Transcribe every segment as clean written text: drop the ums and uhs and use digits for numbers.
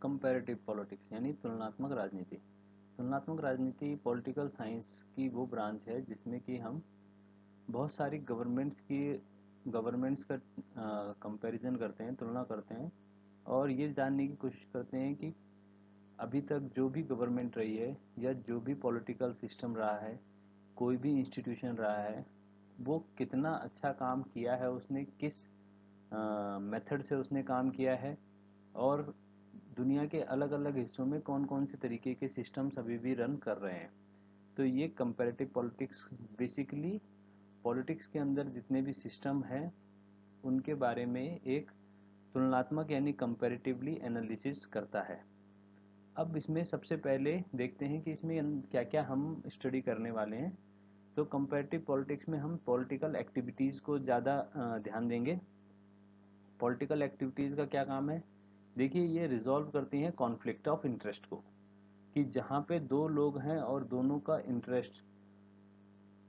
Comparative politics यानी तुलनात्मक राजनीति। तुलनात्मक राजनीति पॉलिटिकल साइंस की वो ब्रांच है जिसमें कि हम बहुत सारी गवर्नमेंट्स का कंपैरिजन करते हैं, तुलना करते हैं और ये जानने की कोशिश करते हैं कि अभी तक जो भी गवर्नमेंट रही है या जो भी पॉलिटिकल सिस्टम रहा है, कोई भी इंस्टीट्यूशन रहा है, वो कितना अच्छा काम किया है, उसने किस मेथड से उसने काम किया है और दुनिया के अलग अलग हिस्सों में कौन कौन से तरीके के सिस्टम्स अभी भी रन कर रहे हैं। तो ये कंपैरेटिव पॉलिटिक्स बेसिकली पॉलिटिक्स के अंदर जितने भी सिस्टम हैं उनके बारे में एक तुलनात्मक यानी कंपैरेटिवली एनालिसिस करता है। अब इसमें सबसे पहले देखते हैं कि इसमें क्या क्या हम स्टडी करने वाले हैं। तो कंपैरेटिव पॉलिटिक्स में हम पॉलिटिकल एक्टिविटीज़ को ज़्यादा ध्यान देंगे। पॉलिटिकल एक्टिविटीज़ का क्या काम है? देखिए, ये रिजॉल्व करती हैं कॉन्फ्लिक्ट ऑफ इंटरेस्ट को, कि जहाँ पे दो लोग हैं और दोनों का इंटरेस्ट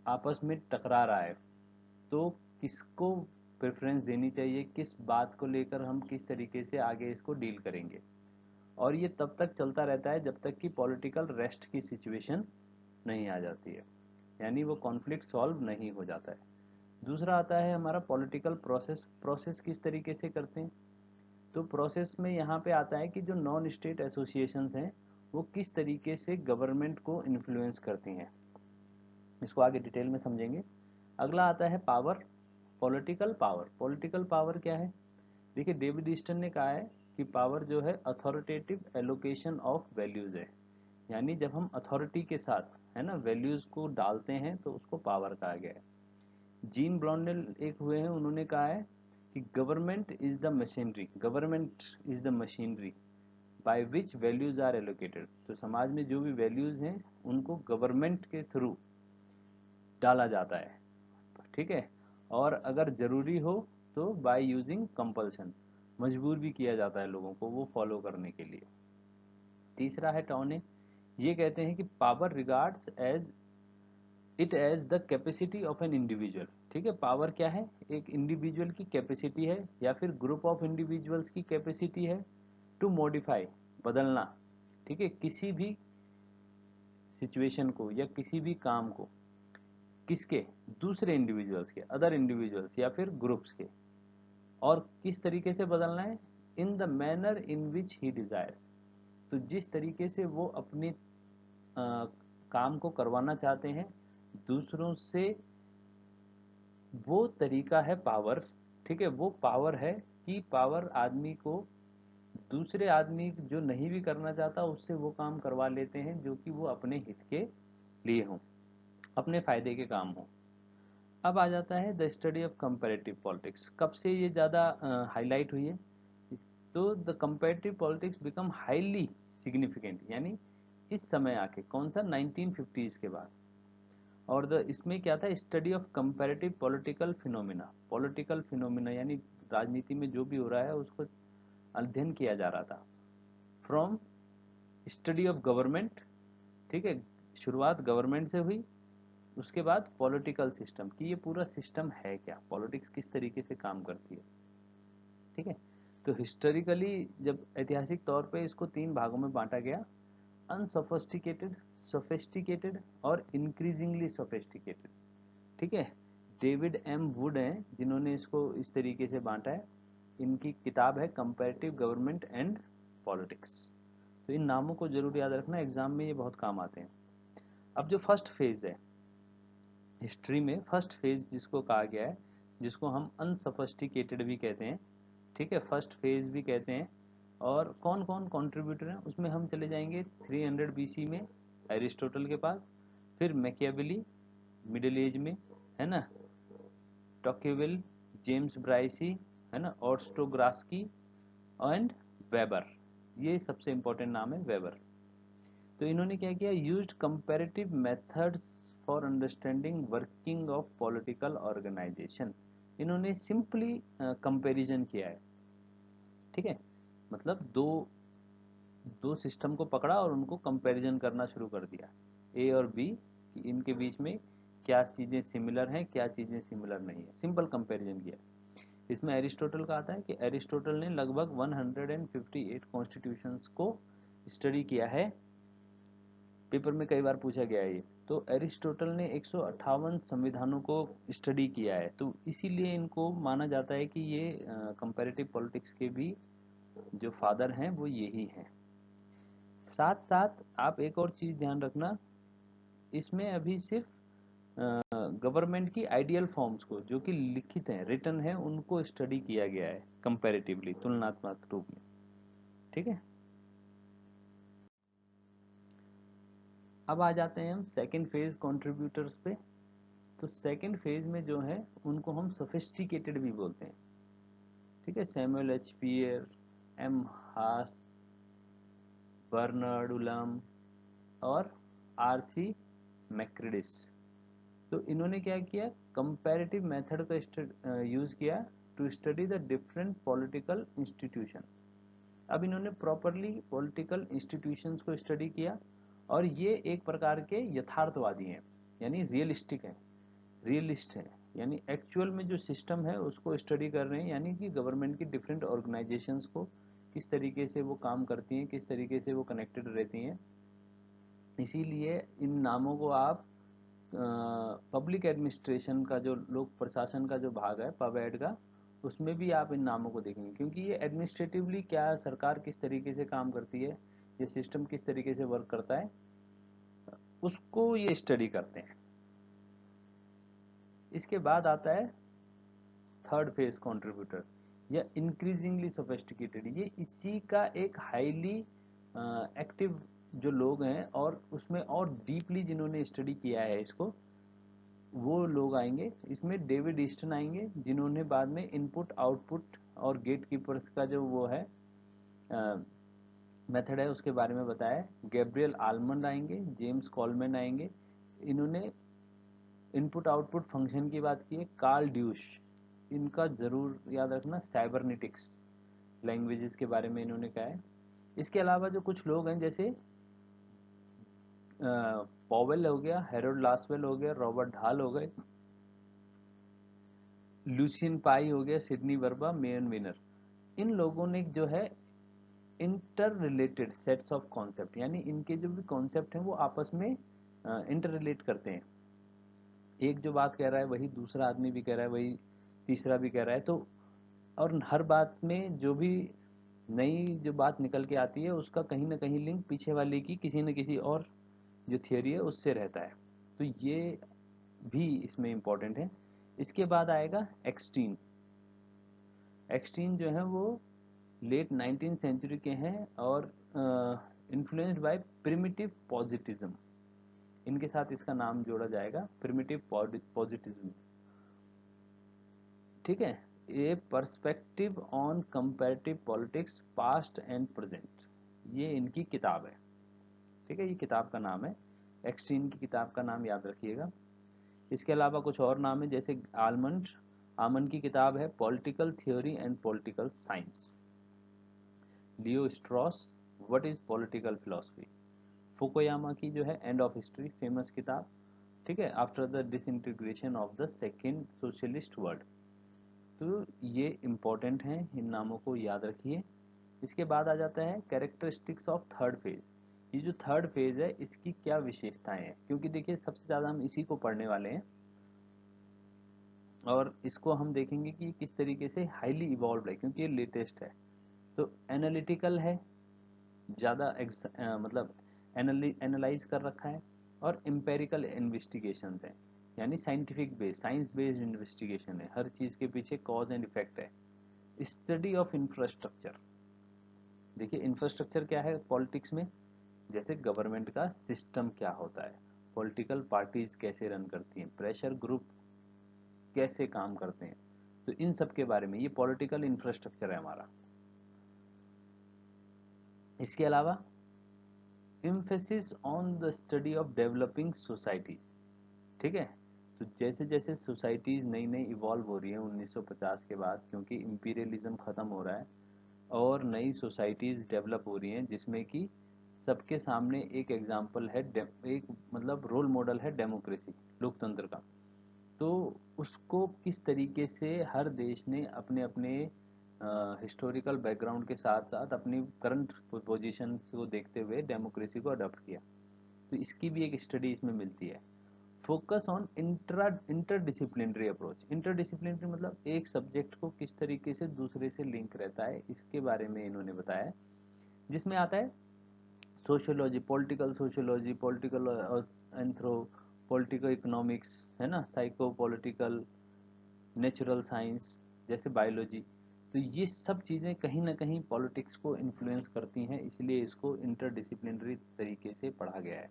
आपस में टकरा रहा है, तो किसको प्रेफरेंस देनी चाहिए, किस बात को लेकर हम किस तरीके से आगे इसको डील करेंगे। और ये तब तक चलता रहता है जब तक कि पॉलिटिकल रेस्ट की सिचुएशन नहीं आ जाती है, यानी वो कॉन्फ्लिक्ट सॉल्व नहीं हो जाता है। दूसरा आता है हमारा पॉलिटिकल प्रोसेस। प्रोसेस किस तरीके से करते हैं? तो प्रोसेस में यहाँ पे आता है कि जो नॉन स्टेट एसोसिएशंस हैं वो किस तरीके से गवर्नमेंट को इन्फ्लुएंस करती हैं, इसको आगे डिटेल में समझेंगे। अगला आता है power, political power. Political power क्या है? देखिए, डेविड ईस्टन ने कहा है कि पावर जो है अथॉरिटेटिव एलोकेशन ऑफ वैल्यूज़ है, यानी जब हम अथॉरिटी के साथ है ना वैल्यूज़ को डालते हैं तो उसको पावर कहा गया है। जीन ब्लॉन्डेल एक हुए हैं, उन्होंने कहा है कि government is the machinery by which values are allocated. तो समाज में जो भी वैल्यूज हैं उनको गवर्नमेंट के थ्रू डाला जाता है, ठीक है। और अगर ज़रूरी हो तो बाय यूजिंग कंपल्सन, मजबूर भी किया जाता है लोगों को वो फॉलो करने के लिए। तीसरा है टॉने, ये कहते हैं कि power regards as it as the capacity of an individual. ठीक है, पावर क्या है? एक इंडिविजुअल की कैपेसिटी है या फिर ग्रुप ऑफ इंडिविजुअल्स की कैपेसिटी है टू मॉडिफाई, बदलना, ठीक है, किसी भी सिचुएशन को या किसी भी काम को, किसके? दूसरे इंडिविजुअल्स के, अदर इंडिविजुअल्स या फिर ग्रुप्स के। और किस तरीके से बदलना है? In the manner in which he desires. तो जिस तरीके से वो अपने काम को करवाना चाहते हैं दूसरों से, वो तरीका है पावर। ठीक है, वो पावर है कि पावर आदमी को, दूसरे आदमी जो नहीं भी करना चाहता उससे वो काम करवा लेते हैं जो कि वो अपने हित के लिए हों, अपने फायदे के काम हों। अब आ जाता है the study of comparative politics. कब से ये ज़्यादा हाईलाइट हुई है? तो the comparative politics become highly significant, यानी इस समय आके, कौन सा? 1950s के बाद। और इसमें क्या था? Study of comparative political phenomena यानी राजनीति में जो भी हो रहा है उसको अध्ययन किया जा रहा था। फ्रॉम स्टडी ऑफ गवर्नमेंट, ठीक है, शुरुआत गवर्नमेंट से हुई, उसके बाद पॉलिटिकल सिस्टम की, ये पूरा सिस्टम है क्या, पॉलिटिक्स किस तरीके से काम करती है। ठीक है, तो हिस्टोरिकली जब ऐतिहासिक तौर पे इसको तीन भागों में बांटा गया, अनसोफिस्टिकेटेड, सोफिस्टिकेटेड और इंक्रीजिंगली सोफिस्टिकेटेड। ठीक है, डेविड एम वुड हैं जिन्होंने इसको इस तरीके से बांटा है। इनकी किताब है कंपैरेटिव गवर्नमेंट एंड पॉलिटिक्स। तो इन नामों को जरूर याद रखना, एग्जाम में ये बहुत काम आते हैं। अब जो फर्स्ट फेज है हिस्ट्री में, फर्स्ट फेज जिसको कहा गया है, जिसको हम अनसफिस्टिकेटेड भी कहते हैं, ठीक है, फर्स्ट फेज भी कहते हैं। और कौन कौन कंट्रीब्यूटर हैं उसमें हम चले जाएंगे 300 बीसी में एरिस्टोटल के पास, फिर मैकियावेली मिडिल एज में, है ना, टॉक्यूविल, जेम्स ब्राइसी, है ना, ऑर्स्टोग्रास्की एंड वेबर। ये सबसे इंपॉर्टेंट नाम है वेबर। तो इन्होंने क्या किया? Used comparative methods for understanding working of political organisation. इन्होंने सिंपली कंपैरिजन किया है, ठीक है, मतलब दो दो सिस्टम को पकड़ा और उनको कंपैरिजन करना शुरू कर दिया, ए और बी, कि इनके बीच में क्या चीज़ें सिमिलर हैं क्या चीज़ें सिमिलर नहीं है, सिंपल कंपैरिजन किया। इसमें एरिस्टोटल का आता है कि एरिस्टोटल ने लगभग 158 कॉन्स्टिट्यूशंस को स्टडी किया है। पेपर में कई बार पूछा गया है ये। तो एरिस्टोटल ने 158 संविधानों को स्टडी किया है, तो इसीलिए इनको माना जाता है कि ये कंपैरेटिव पॉलिटिक्स के भी जो फादर हैं वो यही हैं। साथ साथ आप एक और चीज़ ध्यान रखना, इसमें अभी सिर्फ गवर्नमेंट की आइडियल फॉर्म्स को जो कि लिखित हैं, रिटन है, उनको स्टडी किया गया है कंपैरेटिवली, तुलनात्मक रूप में। ठीक है, अब आ जाते हैं हम सेकंड फेज कंट्रीब्यूटर्स पे। तो सेकंड फेज में जो है उनको हम सोफिस्टिकेटेड भी बोलते हैं। ठीक है, Samuel H Beer, M Haas, Bernard Ulam और आर सी मैक्रिडिस। तो इन्होंने क्या किया, कंपैरेटिव मेथड का यूज़ किया to study the different political institution. अब इन्होंने प्रॉपरली पॉलिटिकल इंस्टीट्यूशंस को स्टडी किया, और ये एक प्रकार के यथार्थवादी हैं, यानी रियलिस्टिक हैं, रियलिस्ट हैं, यानी एक्चुअल में जो सिस्टम है उसको स्टडी कर रहे हैं, यानी कि गवर्नमेंट की डिफरेंट ऑर्गेनाइजेशंस को किस तरीके से वो काम करती हैं, किस तरीके से वो कनेक्टेड रहती हैं। इसीलिए इन नामों को आप पब्लिक एडमिनिस्ट्रेशन का जो लोक प्रशासन का जो भाग है पबएड का, उसमें भी आप इन नामों को देखेंगे, क्योंकि ये एडमिनिस्ट्रेटिवली क्या सरकार किस तरीके से काम करती है, ये सिस्टम किस तरीके से वर्क करता है, उसको ये स्टडी करते हैं। इसके बाद आता है थर्ड फेज कंट्रीब्यूटर या इंक्रीजिंगली सोफिस्टिकेटेड। ये इसी का एक हाईली एक्टिव जो लोग हैं, और उसमें और डीपली जिन्होंने स्टडी किया है इसको, वो लोग आएंगे। इसमें डेविड ईस्टन आएंगे, जिन्होंने बाद में इनपुट आउटपुट और गेट कीपर्स का जो वो है मेथड है उसके बारे में बताया है। गैब्रियल आलमंड आएंगे, जेम्स कॉलमैन आएंगे, इन्होंने इनपुट आउटपुट फंक्शन की बात की है। कार्ल ड्यूश, इनका ज़रूर याद रखना, साइबरनेटिक्स लैंग्वेजेस के बारे में इन्होंने कहा है। इसके अलावा जो कुछ लोग हैं, जैसे पॉवेल हो गया, हेरोल्ड लासवेल हो गया, रॉबर्ट ढाल हो गए, लूसियन पाई हो गया, सिडनी वर्बा, मेयन विनर, इन लोगों ने जो है inter related sets of concept, यानी इनके जो भी कॉन्सेप्ट हैं वो आपस में इंटर रिलेट करते हैं। एक जो बात कह रहा है वही दूसरा आदमी भी कह रहा है, वही तीसरा भी कह रहा है। तो और हर बात में जो भी नई जो बात निकल के आती है उसका कहीं ना कहीं लिंक पीछे वाले की किसी न किसी और जो थियोरी है उससे रहता है। तो ये भी इसमें इम्पोर्टेंट है। इसके बाद आएगा एक्सटीन। एक्सटीन जो है वो लेट 19th सेंचुरी के हैं और इन्फ्लुएंस्ड बाय प्रिमिटिव पॉजिटिज्म। इनके साथ इसका नाम जोड़ा जाएगा, प्रिमिटिव पॉजिटिज्म। ठीक है, a perspective on comparative politics past and present, ये इनकी किताब है। ठीक है, ये किताब का नाम है, एक्सटीन की किताब का नाम याद रखिएगा। इसके अलावा कुछ और नाम है, जैसे आमन की किताब है political theory and political science. Leo straws, what is political philosophy. Fukuyama की जो है एंड ऑफ हिस्ट्री, फेमस किताब। ठीक है, after the disintegration of the second socialist world. तो ये इम्पोर्टेंट हैं, इन नामों को याद रखिए। इसके बाद आ जाता है कैरेक्टरिस्टिक्स ऑफ थर्ड फेज। ये जो थर्ड फेज है इसकी क्या विशेषताएं हैं, क्योंकि देखिए सबसे ज़्यादा हम इसी को पढ़ने वाले हैं, और इसको हम देखेंगे कि किस तरीके से हाईली इवॉल्व है, क्योंकि ये लेटेस्ट है। तो एनालिटिकल है, ज़्यादा मतलब एनालाइज कर रखा है, और एम्पेरिकल इन्वेस्टिगेशन है, यानी scientific based, science based investigation है, हर चीज़ के पीछे कॉज एंड इफेक्ट है। Study of infrastructure. देखिए इंफ्रास्ट्रक्चर क्या है पॉलिटिक्स में, जैसे गवर्नमेंट का सिस्टम क्या होता है, पॉलिटिकल पार्टीज कैसे रन करती हैं, प्रेशर ग्रुप कैसे काम करते हैं, तो इन सब के बारे में ये पॉलिटिकल इंफ्रास्ट्रक्चर है हमारा। इसके अलावा emphasis on the study of developing societies. ठीक है, तो जैसे जैसे सोसाइटीज़ नई नई इवॉल्व हो रही है 1950 के बाद, क्योंकि इम्पीरियलिज्म ख़त्म हो रहा है और नई सोसाइटीज़ डेवलप हो रही हैं, जिसमें कि सबके सामने एक एग्जाम्पल है, एक मतलब रोल मॉडल है डेमोक्रेसी, लोकतंत्र का। तो उसको किस तरीके से हर देश ने अपने अपने हिस्टोरिकल बैकग्राउंड के साथ साथ अपनी करंट पोजीशन को देखते हुए डेमोक्रेसी को अडॉप्ट किया, तो इसकी भी एक स्टडी इसमें मिलती है। Focus on interdisciplinary approach. Interdisciplinary मतलब एक सब्जेक्ट को किस तरीके से दूसरे से लिंक रहता है, इसके बारे में इन्होंने बताया, जिसमें आता है sociology, political anthro, political economics, है ना, साइको पॉलिटिकल, नेचुरल साइंस, जैसे बायोलॉजी। तो ये सब चीज़ें कहीं ना कहीं पॉलिटिक्स को इन्फ्लुएंस करती हैं, इसलिए इसको इंटरडिसिप्लिनरी तरीके से पढ़ा गया है।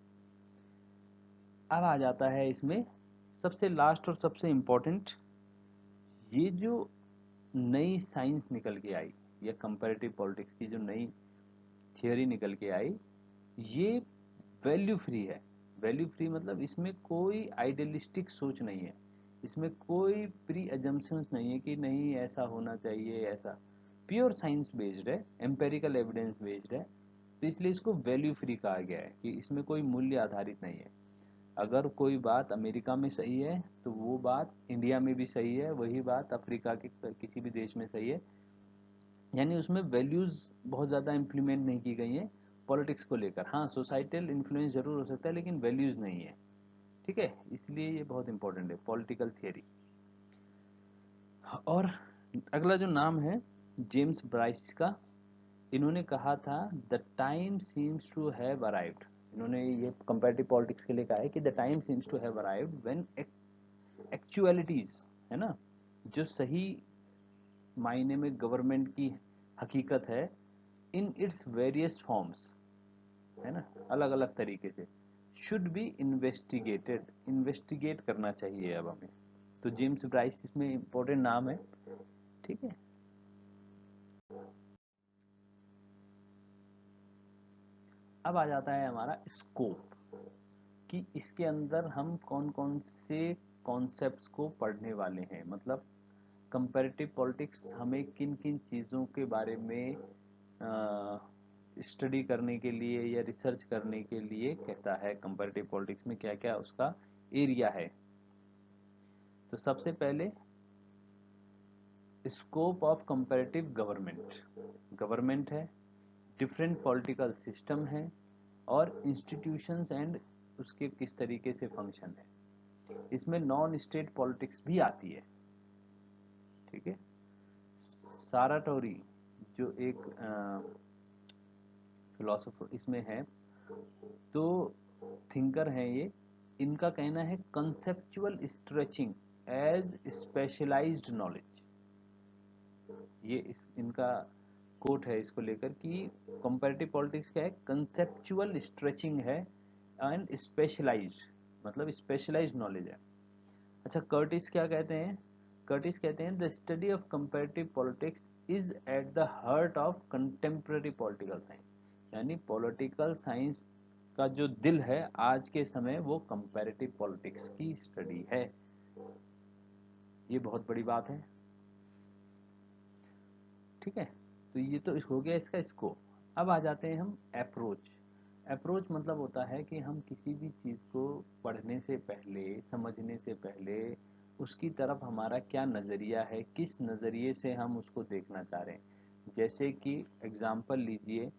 अब आ जाता है इसमें सबसे लास्ट और सबसे इम्पोर्टेंट, ये जो नई साइंस निकल के आई या कंपैरेटिव पॉलिटिक्स की जो नई थियोरी निकल के आई, ये वैल्यू फ्री है। वैल्यू फ्री मतलब इसमें कोई आइडियलिस्टिक सोच नहीं है, इसमें कोई प्री अजम्पशंस नहीं है कि नहीं ऐसा होना चाहिए ऐसा। प्योर साइंस बेस्ड है, एम्पेरिकल एविडेंस बेस्ड है, तो इसलिए इसको वैल्यू फ्री कहा गया है कि इसमें कोई मूल्य आधारित नहीं है। अगर कोई बात अमेरिका में सही है तो वो बात इंडिया में भी सही है, वही बात अफ्रीका के किसी भी देश में सही है। यानी उसमें वैल्यूज़ बहुत ज़्यादा इम्प्लीमेंट नहीं की गई हैं पॉलिटिक्स को लेकर। हाँ, सोसाइटल इन्फ्लुएंस जरूर हो सकता है लेकिन वैल्यूज़ नहीं है। ठीक है, इसलिए ये बहुत इंपॉर्टेंट है पॉलिटिकल थियरी। और अगला जो नाम है जेम्स ब्राइस का, इन्होंने कहा था the time seems to have arrived. इन्होंने ये कंपैरेटिव पॉलिटिक्स के लिए कहा है कि the time seems to have arrived when actualities, है ना, जो सही मायने में गवर्नमेंट की हकीकत है, इन इट्स वेरियस फॉर्म्स, है ना, अलग अलग तरीके से, शुड बी इन्वेस्टिगेटेड, इन्वेस्टिगेट करना चाहिए अब हमें। तो जेम्स ब्राइस इसमें इंपॉर्टेंट नाम है। ठीक है, अब आ जाता है हमारा स्कोप, कि इसके अंदर हम कौन कौन से कॉन्सेप्ट्स को पढ़ने वाले हैं। मतलब कंपैरेटिव पॉलिटिक्स हमें किन किन चीज़ों के बारे में स्टडी करने के लिए या रिसर्च करने के लिए कहता है, कंपैरेटिव पॉलिटिक्स में क्या क्या उसका एरिया है। तो सबसे पहले scope of comparative government, government है, डिफरेंट पॉलिटिकल सिस्टम है, और इंस्टीट्यूशंस एंड उसके किस तरीके से फंक्शन है। इसमें नॉन स्टेट पॉलिटिक्स भी आती है। ठीक है, साराटोरी जो एक फिलोसोफर इसमें है, तो थिंकर हैं ये, इनका कहना है conceptual stretching as specialised knowledge. ये इनका कोट है इसको लेकर कि कंपैरेटिव पॉलिटिक्स क्या है, कंसेप्चुअल स्ट्रेचिंग है एंड स्पेशलाइज्ड, मतलब स्पेशलाइज्ड नॉलेज है। अच्छा, कर्टिस क्या कहते हैं? कर्टिस कहते हैं the study of comparative politics is at the heart of contemporary political science. यानी पॉलिटिकल साइंस का जो दिल है आज के समय वो कंपैरेटिव पॉलिटिक्स की स्टडी है। ये बहुत बड़ी बात है। ठीक है, तो ये तो हो गया इसका स्कोप। अब आ जाते हैं हम अप्रोच। अप्रोच मतलब होता है कि हम किसी भी चीज़ को पढ़ने से पहले, समझने से पहले उसकी तरफ हमारा क्या नज़रिया है, किस नज़रिए से हम उसको देखना चाह रहे हैं। जैसे कि एग्जाम्पल लीजिए,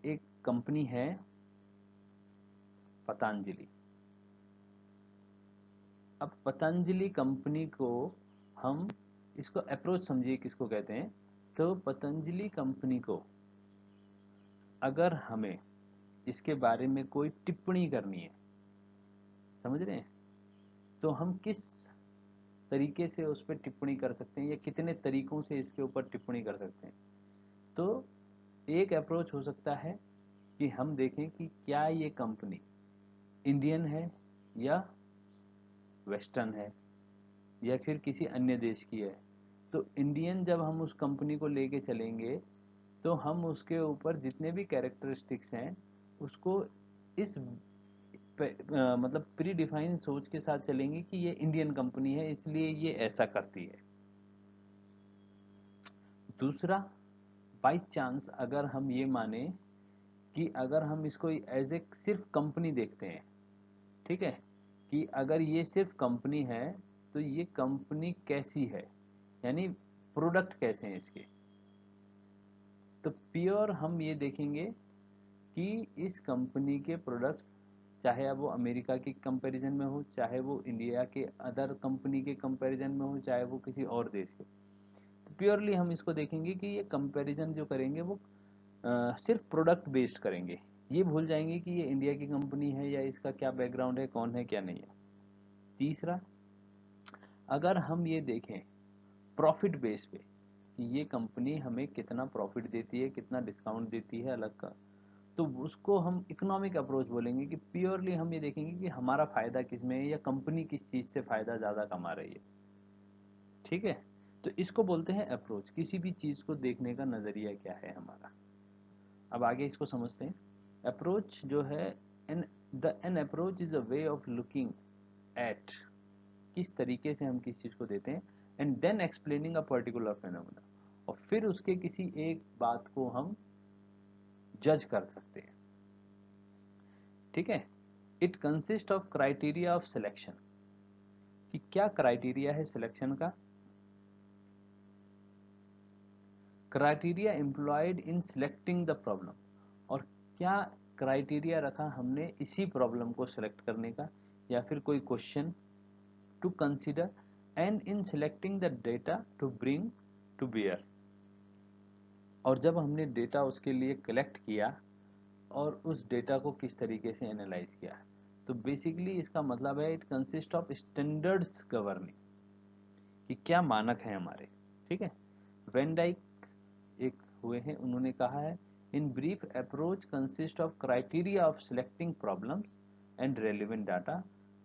एक कंपनी है पतंजलि। अब पतंजलि कंपनी को हम, इसको अप्रोच समझिए किसको कहते हैं। तो पतंजलि कंपनी को अगर हमें इसके बारे में कोई टिप्पणी करनी है, समझ रहे हैं, तो हम किस तरीके से उस पर टिप्पणी कर सकते हैं या कितने तरीकों से इसके ऊपर टिप्पणी कर सकते हैं। तो एक अप्रोच हो सकता है कि हम देखें कि क्या ये कंपनी इंडियन है या वेस्टर्न है या फिर किसी अन्य देश की है। तो इंडियन जब हम उस कंपनी को लेके चलेंगे तो हम उसके ऊपर जितने भी कैरेक्टरिस्टिक्स हैं उसको इस मतलब प्री डिफाइन सोच के साथ चलेंगे कि ये इंडियन कंपनी है इसलिए ये ऐसा करती है। दूसरा, बाई चांस अगर हम ये माने कि अगर हम इसको एज ए सिर्फ कंपनी देखते हैं, ठीक है, कि अगर ये सिर्फ कंपनी है तो ये कंपनी कैसी है, यानी प्रोडक्ट कैसे हैं इसके। तो प्योर हम ये देखेंगे कि इस कंपनी के प्रोडक्ट्स, चाहे अब वो अमेरिका के कंपैरिजन में हो, चाहे वो इंडिया के अदर कंपनी के कंपैरिजन में हो, चाहे वो किसी और देश के, तो प्योरली हम इसको देखेंगे कि ये कंपैरिजन जो करेंगे वो सिर्फ प्रोडक्ट बेस्ड करेंगे। ये भूल जाएंगे कि ये इंडिया की कंपनी है या इसका क्या बैकग्राउंड है, कौन है क्या नहीं है। तीसरा, अगर हम ये देखें प्रॉफिट बेस पे कि ये कंपनी हमें कितना प्रॉफिट देती है, कितना डिस्काउंट देती है अलग का, तो उसको हम इकोनॉमिक अप्रोच बोलेंगे कि प्योरली हम ये देखेंगे कि हमारा फायदा किस में है या कंपनी किस चीज़ से फायदा ज़्यादा कमा रही है। ठीक है, तो इसको बोलते हैं अप्रोच, किसी भी चीज़ को देखने का नज़रिया क्या है हमारा। अब आगे इसको समझते हैं। अप्रोच जो है, an approach is a way of looking at, किस तरीके से हम किस चीज़ को देते हैं, and then explaining a particular phenomena, और फिर उसके किसी एक बात को हम जज कर सकते हैं। ठीक है, it consist of criteria of selection, कि क्या क्राइटेरिया है सिलेक्शन का, criteria employed in selecting the problem, और क्या क्राइटेरिया रखा हमने इसी प्रॉब्लम को सिलेक्ट करने का या फिर कोई question to consider, and in selecting the data to bring to bear, और जब हमने डेटा उसके लिए कलेक्ट किया और उस डेटा को किस तरीके से एनालाइज किया। तो बेसिकली इसका मतलब है it consist of standards governing, कि क्या मानक है हमारे। ठीक है, वेन डाइक एक हुए हैं, उन्होंने कहा है, in brief approach consist of criteria of selecting problems and relevant data,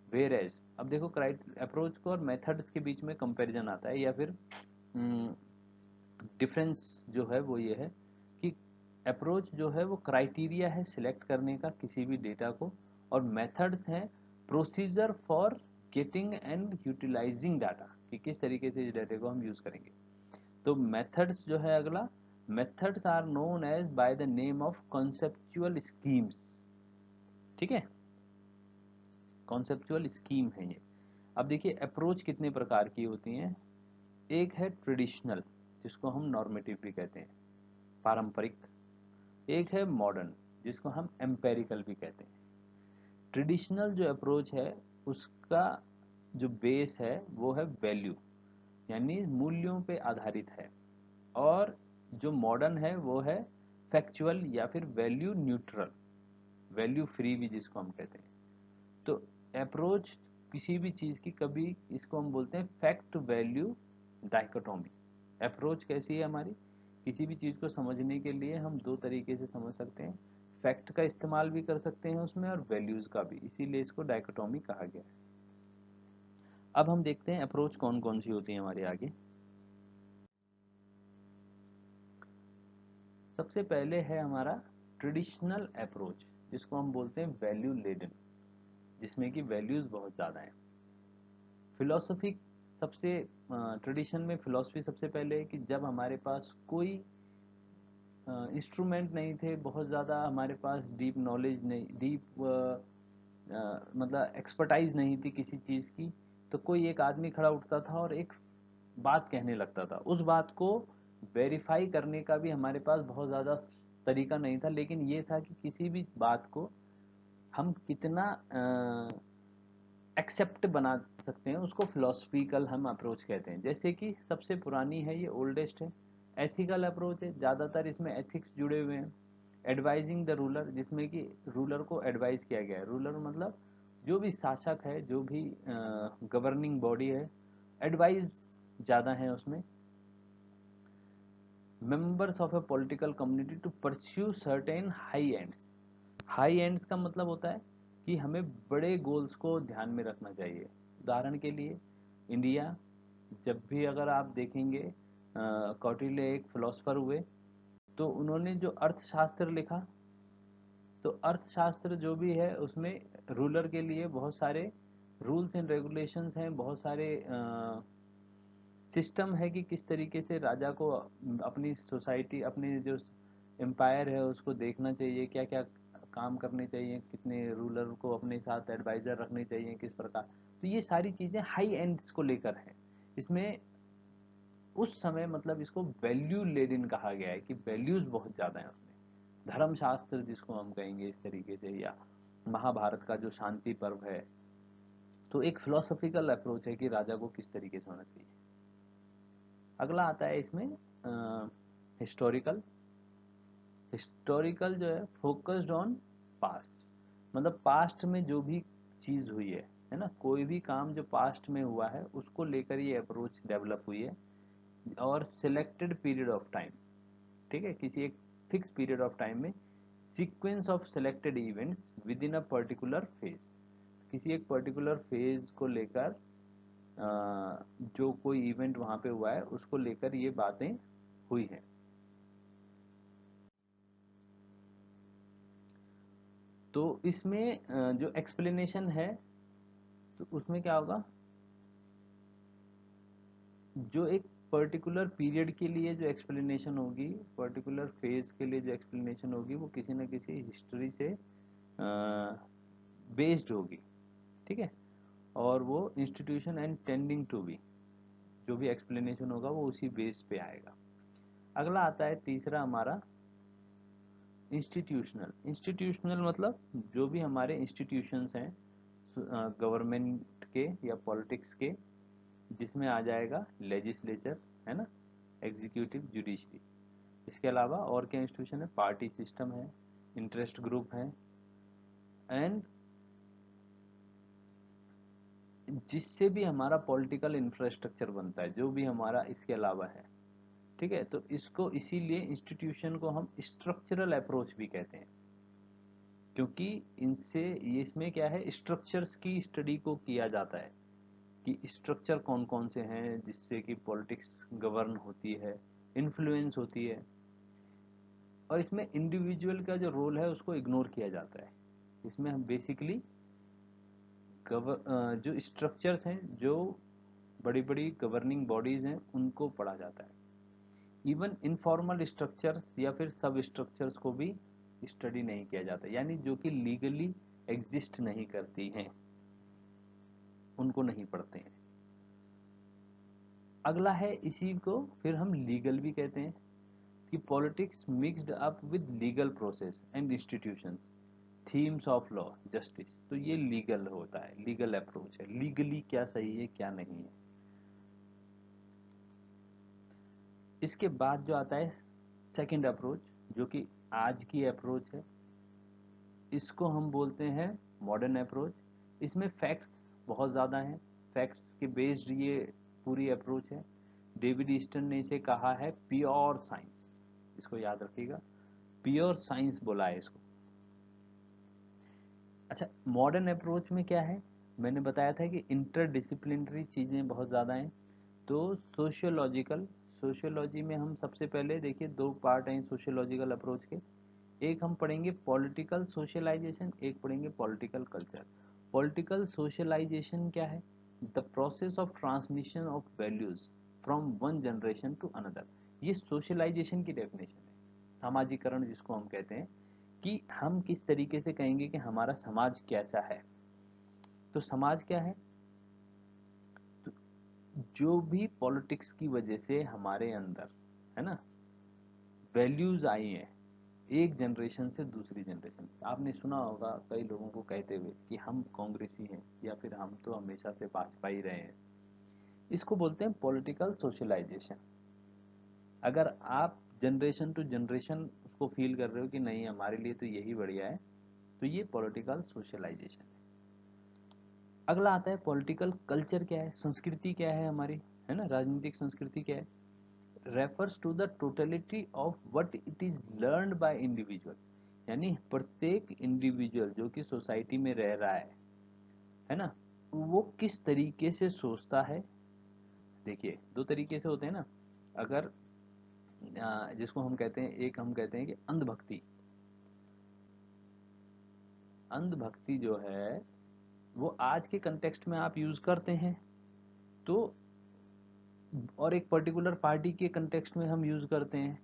where as, अब देखो अप्रोच को और मेथड्स के बीच में कंपैरिजन आता है, या फिर डिफरेंस जो है वो ये है कि अप्रोच जो है वो क्राइटेरिया है सिलेक्ट करने का किसी भी डेटा को, और मेथड्स हैं procedure for getting and utilising data, कि किस तरीके से इस डाटा को हम यूज करेंगे। तो मेथड्स जो है अगला, methods are known as by the name of conceptual schemes. ठीक है, कॉन्सेप्चुअल स्कीम है ये। अब देखिए अप्रोच कितने प्रकार की होती हैं। एक है ट्रेडिशनल, जिसको हम नॉर्मेटिव भी कहते हैं, पारंपरिक। एक है मॉडर्न, जिसको हम एम्पेरिकल भी कहते हैं। ट्रेडिशनल जो अप्रोच है उसका जो बेस है वो है वैल्यू, यानी मूल्यों पे आधारित है, और जो मॉडर्न है वो है फैक्चुअल या फिर वैल्यू न्यूट्रल, वैल्यू फ्री भी जिसको हम कहते हैं। तो अप्रोच किसी भी चीज़ की, कभी इसको हम बोलते हैं फैक्ट वैल्यू डाइकोटोमी। अप्रोच कैसी है हमारी, किसी भी चीज़ को समझने के लिए हम दो तरीके से समझ सकते हैं, फैक्ट का इस्तेमाल भी कर सकते हैं उसमें और वैल्यूज़ का भी, इसीलिए इसको डाइकोटोमी कहा गया है। अब हम देखते हैं अप्रोच कौन कौन सी होती है हमारे आगे। सबसे पहले है हमारा ट्रेडिशनल अप्रोच, जिसको हम बोलते हैं वैल्यू लेडन, जिसमें कि वैल्यूज़ बहुत ज़्यादा हैं। फिलॉसफी सबसे, ट्रेडिशन में फिलॉसफी सबसे पहले है कि जब हमारे पास कोई इंस्ट्रूमेंट नहीं थे, बहुत ज़्यादा हमारे पास डीप नॉलेज नहीं, डीप मतलब एक्सपर्टाइज नहीं थी किसी चीज़ की, तो कोई एक आदमी खड़ा उठता था और एक बात कहने लगता था। उस बात को वेरीफाई करने का भी हमारे पास बहुत ज़्यादा तरीका नहीं था, लेकिन ये था कि किसी भी बात को हम कितना एक्सेप्ट बना सकते हैं, उसको फिलोसफिकल हम अप्रोच कहते हैं। जैसे कि सबसे पुरानी है, ये ओल्डेस्ट है, एथिकल अप्रोच है, ज़्यादातर इसमें एथिक्स जुड़े हुए हैं। एडवाइजिंग द रूलर, जिसमें कि रूलर को एडवाइस किया गया है। रूलर मतलब जो भी शासक है, जो भी गवर्निंग बॉडी है, एडवाइस ज़्यादा है उसमें। Members of a political community to pursue certain high ends. High ends का मतलब होता है कि हमें बड़े गोल्स को ध्यान में रखना चाहिए। उदाहरण के लिए इंडिया, जब भी अगर आप देखेंगे, कौटिल्य एक फिलोसफर हुए, तो उन्होंने जो अर्थशास्त्र लिखा, तो अर्थशास्त्र जो भी है उसमें रूलर के लिए बहुत सारे रूल्स एंड रेगुलेशंस हैं, बहुत सारे सिस्टम है कि किस तरीके से राजा को अपनी सोसाइटी, अपनी जो एम्पायर है उसको देखना चाहिए, क्या क्या काम करने चाहिए, कितने रूलर को अपने साथ एडवाइज़र रखने चाहिए, किस प्रकार। तो ये सारी चीज़ें हाई एंड्स को लेकर हैं। इसमें उस समय मतलब इसको वैल्यू लेडिन कहा गया है कि वैल्यूज़ बहुत ज़्यादा हैं उसमें। धर्मशास्त्र जिसको हम कहेंगे इस तरीके से, या महाभारत का जो शांति पर्व है, तो एक फिलोसॉफिकल अप्रोच है कि राजा को किस तरीके से होना चाहिए। अगला आता है इसमें हिस्टोरिकल। हिस्टोरिकल जो है फोकस्ड ऑन पास्ट, मतलब पास्ट में जो भी चीज़ हुई है ना, कोई भी काम जो पास्ट में हुआ है उसको लेकर ये अप्रोच डेवलप हुई है। और सिलेक्टेड पीरियड ऑफ टाइम, ठीक है, किसी एक फिक्स पीरियड ऑफ टाइम में sequence of selected events with in a particular phase, किसी एक पर्टिकुलर फेज को लेकर जो कोई इवेंट वहाँ पे हुआ है उसको लेकर ये बातें हुई हैं। तो इसमें जो एक्सप्लेनेशन है तो उसमें क्या होगा, जो एक पर्टिकुलर पीरियड के लिए जो एक्सप्लेनेशन होगी, पर्टिकुलर फेज के लिए जो एक्सप्लेनेशन होगी, वो किसी न किसी हिस्ट्री से बेस्ड होगी, ठीक है। और वो institution and tending to be, जो भी एक्सप्लेनेशन होगा वो उसी बेस पे आएगा। अगला आता है तीसरा हमारा इंस्टीट्यूशनल। इंस्टीट्यूशनल मतलब जो भी हमारे इंस्टीट्यूशंस हैं गवर्नमेंट के या पॉलिटिक्स के, जिसमें आ जाएगा लेजिस्लेचर, है ना, एग्जीक्यूटिव, जुडिशरी। इसके अलावा और क्या इंस्टीट्यूशन है, पार्टी सिस्टम है, इंटरेस्ट ग्रुप है, एंड जिससे भी हमारा पॉलिटिकल इंफ्रास्ट्रक्चर बनता है, जो भी हमारा इसके अलावा है, ठीक है। तो इसको इसीलिए इंस्टीट्यूशन को हम स्ट्रक्चरल अप्रोच भी कहते हैं, क्योंकि इनसे ये इसमें क्या है, स्ट्रक्चर्स की स्टडी को किया जाता है कि स्ट्रक्चर कौन कौन से हैं जिससे कि पॉलिटिक्स गवर्न होती है, इन्फ्लुएंस होती है। और इसमें इंडिविजुअल का जो रोल है उसको इग्नोर किया जाता है। इसमें हम बेसिकली जो स्ट्रक्चर्स हैं, जो बड़ी बड़ी गवर्निंग बॉडीज हैं, उनको पढ़ा जाता है। इवन इनफॉर्मल स्ट्रक्चर्स या फिर सब स्ट्रक्चर्स को भी स्टडी नहीं किया जाता, यानी जो कि लीगली एग्जिस्ट नहीं करती हैं उनको नहीं पढ़ते हैं। अगला है, इसी को फिर हम लीगल भी कहते हैं कि politics mixed up with legal process and institutions, themes of law, justice. तो ये लीगल होता है, लीगल अप्रोच है, लीगली क्या सही है क्या नहीं है। इसके बाद जो आता है सेकंड अप्रोच, जो कि आज की अप्रोच है, इसको हम बोलते हैं मॉडर्न अप्रोच। इसमें फैक्ट्स बहुत ज़्यादा हैं, फैक्ट्स के बेस्ड ये पूरी अप्रोच है। डेविड ईस्टन ने इसे कहा है प्योर साइंस, इसको याद रखिएगा, प्योर साइंस बोला है इसको। अच्छा, मॉडर्न अप्रोच में क्या है, मैंने बताया था कि इंटरडिसिप्लिनरी चीज़ें बहुत ज़्यादा हैं। तो सोशियोलॉजिकल, सोशियोलॉजी में हम सबसे पहले देखिए दो पार्ट हैं सोशियोलॉजिकल अप्रोच के, एक हम पढ़ेंगे पॉलिटिकल सोशलाइजेशन, एक पढ़ेंगे पॉलिटिकल कल्चर। पॉलिटिकल सोशलाइजेशन क्या है, the process of transmission of values from one generation to another. ये सोशलाइजेशन की डेफिनेशन है, सामाजिकरण जिसको हम कहते हैं, कि हम किस तरीके से कहेंगे कि हमारा समाज कैसा है। तो समाज क्या है, तो जो भी पॉलिटिक्स की वजह से हमारे अंदर, है ना, वैल्यूज आई हैं एक जनरेशन से दूसरी जनरेशन। आपने सुना होगा कई लोगों को कहते हुए कि हम कांग्रेसी हैं, या फिर हम तो हमेशा से भाजपा ही रहे हैं। इसको बोलते हैं पॉलिटिकल सोशलाइजेशन। अगर आप जनरेशन टू जनरेशन उसको फील कर रहे हो कि नहीं हमारे लिए तो यही बढ़िया है, तो ये पॉलिटिकल सोशलाइजेशन है। अगला आता है पॉलिटिकल कल्चर। क्या है, संस्कृति क्या है हमारी, है ना, राजनीतिक संस्कृति क्या है, refers to the totality of what it is learned by individual. यानी प्रत्येक इंडिविजुअल जो कि सोसाइटी में रह रहा है ना, वो किस तरीके से सोचता है। देखिए दो तरीके से होते हैं ना, अगर जिसको हम कहते हैं, एक हम कहते हैं कि अंधभक्ति। अंधभक्ति जो है वो आज के कंटेक्स्ट में आप यूज करते हैं, तो और एक पर्टिकुलर पार्टी के कंटेक्स्ट में हम यूज करते हैं।